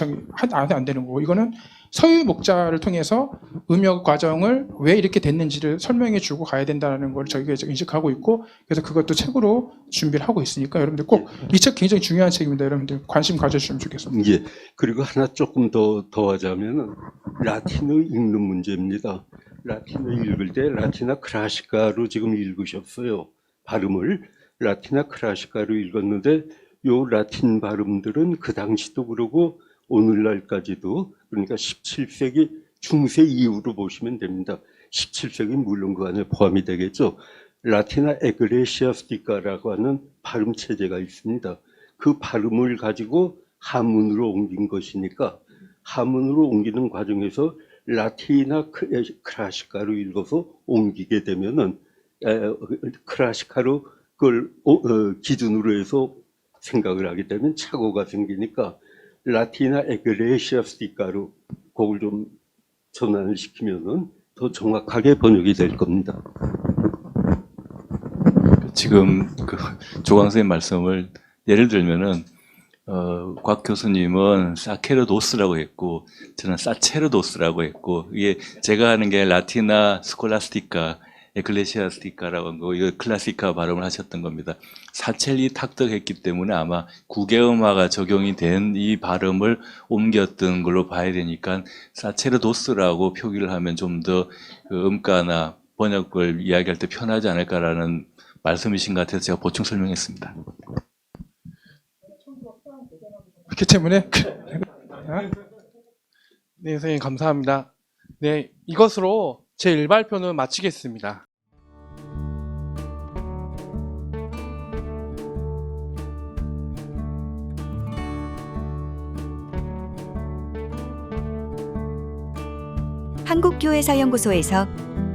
안 되는 거고 이거는 서유 목자를 통해서 음역 과정을 왜 이렇게 됐는지를 설명해 주고 가야 된다는 걸 저희가 이제 인식하고 있고 그래서 그것도 책으로 준비를 하고 있으니까 여러분들 꼭 이 책 굉장히 중요한 책입니다. 여러분들 관심 가져주시면 좋겠습니다. 예. 그리고 하나 조금 더 더하자면은 라틴어 읽는 문제입니다. 라틴어 읽을 때 라티나 클라시카로 지금 읽으셨어요. 발음을 라티나 클라시카로 읽었는데 요 라틴 발음들은 그 당시도 그러고 오늘날까지도 그러니까 17세기 중세 이후로 보시면 됩니다. 17세기 물론 그 안에 포함이 되겠죠. 라티나 에그레시아스티카라고 하는 발음 체제가 있습니다. 그 발음을 가지고 한문으로 옮긴 것이니까 한문으로 옮기는 과정에서 라티나 클라시카로 읽어서 옮기게 되면은 클라시카로 그걸 기준으로 해서 생각을 하게 되면 착오가 생기니까 라티나 에그레시아스티카로 그걸 좀 전환을 시키면은 더 정확하게 번역이 될 겁니다. 지금 그 조광 선생님 말씀을 예를 들면은 곽 교수님은 사케르도스라고 했고 저는 사체르도스라고 했고 이게 제가 하는 게 라티나 스콜라스티카 에클레시아스티카라고 한 거, 이거 클라시카 발음을 하셨던 겁니다. 사첼리 탁득했기 때문에 아마 구개음화가 적용이 된 이 발음을 옮겼던 걸로 봐야 되니까 사체르도스라고 표기를 하면 좀 더 그 음가나 번역을 이야기할 때 편하지 않을까라는 말씀이신 것 같아서 제가 보충 설명했습니다. 그렇기 때문에 네, 선생님 감사합니다. 네, 이것으로 제 일발표는 마치겠습니다. 한국교회사연구소에서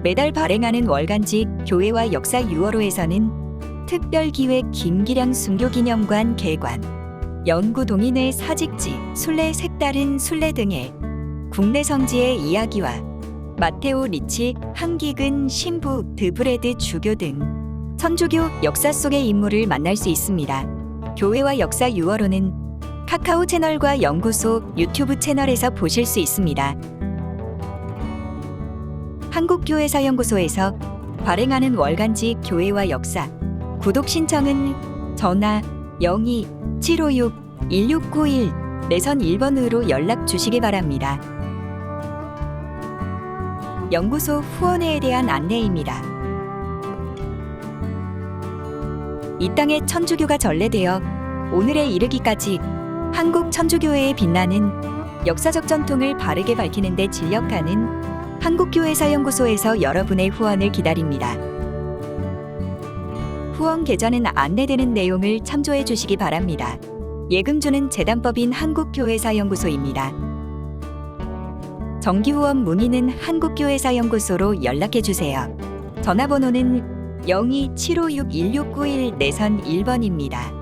매달 발행하는 월간지 교회와 역사 6월호에서는 특별기획 김기량 순교기념관 개관, 연구 동인의 사직지, 순례 색다른 순례 등의 국내 성지의 이야기와 마테오 리치, 한기근, 신부, 드브레드 주교 등 천주교 역사 속의 인물을 만날 수 있습니다. 교회와 역사 6월호는 카카오 채널과 연구소 유튜브 채널에서 보실 수 있습니다. 한국교회사연구소에서 발행하는 월간지 교회와 역사 구독 신청은 전화 02-756-1691 내선 1번으로 연락 주시기 바랍니다. 연구소 후원회에 대한 안내입니다. 이 땅에 천주교가 전래되어 오늘에 이르기까지 한국 천주교회에 빛나는 역사적 전통을 바르게 밝히는 데 진력하는 한국교회사연구소에서 여러분의 후원을 기다립니다. 후원 계좌는 안내되는 내용을 참조해 주시기 바랍니다. 예금주는 재단법인 한국교회사연구소입니다. 정기후원 문의는 한국교회사연구소로 연락해 주세요. 전화번호는 02-756-1691 내선 1번입니다.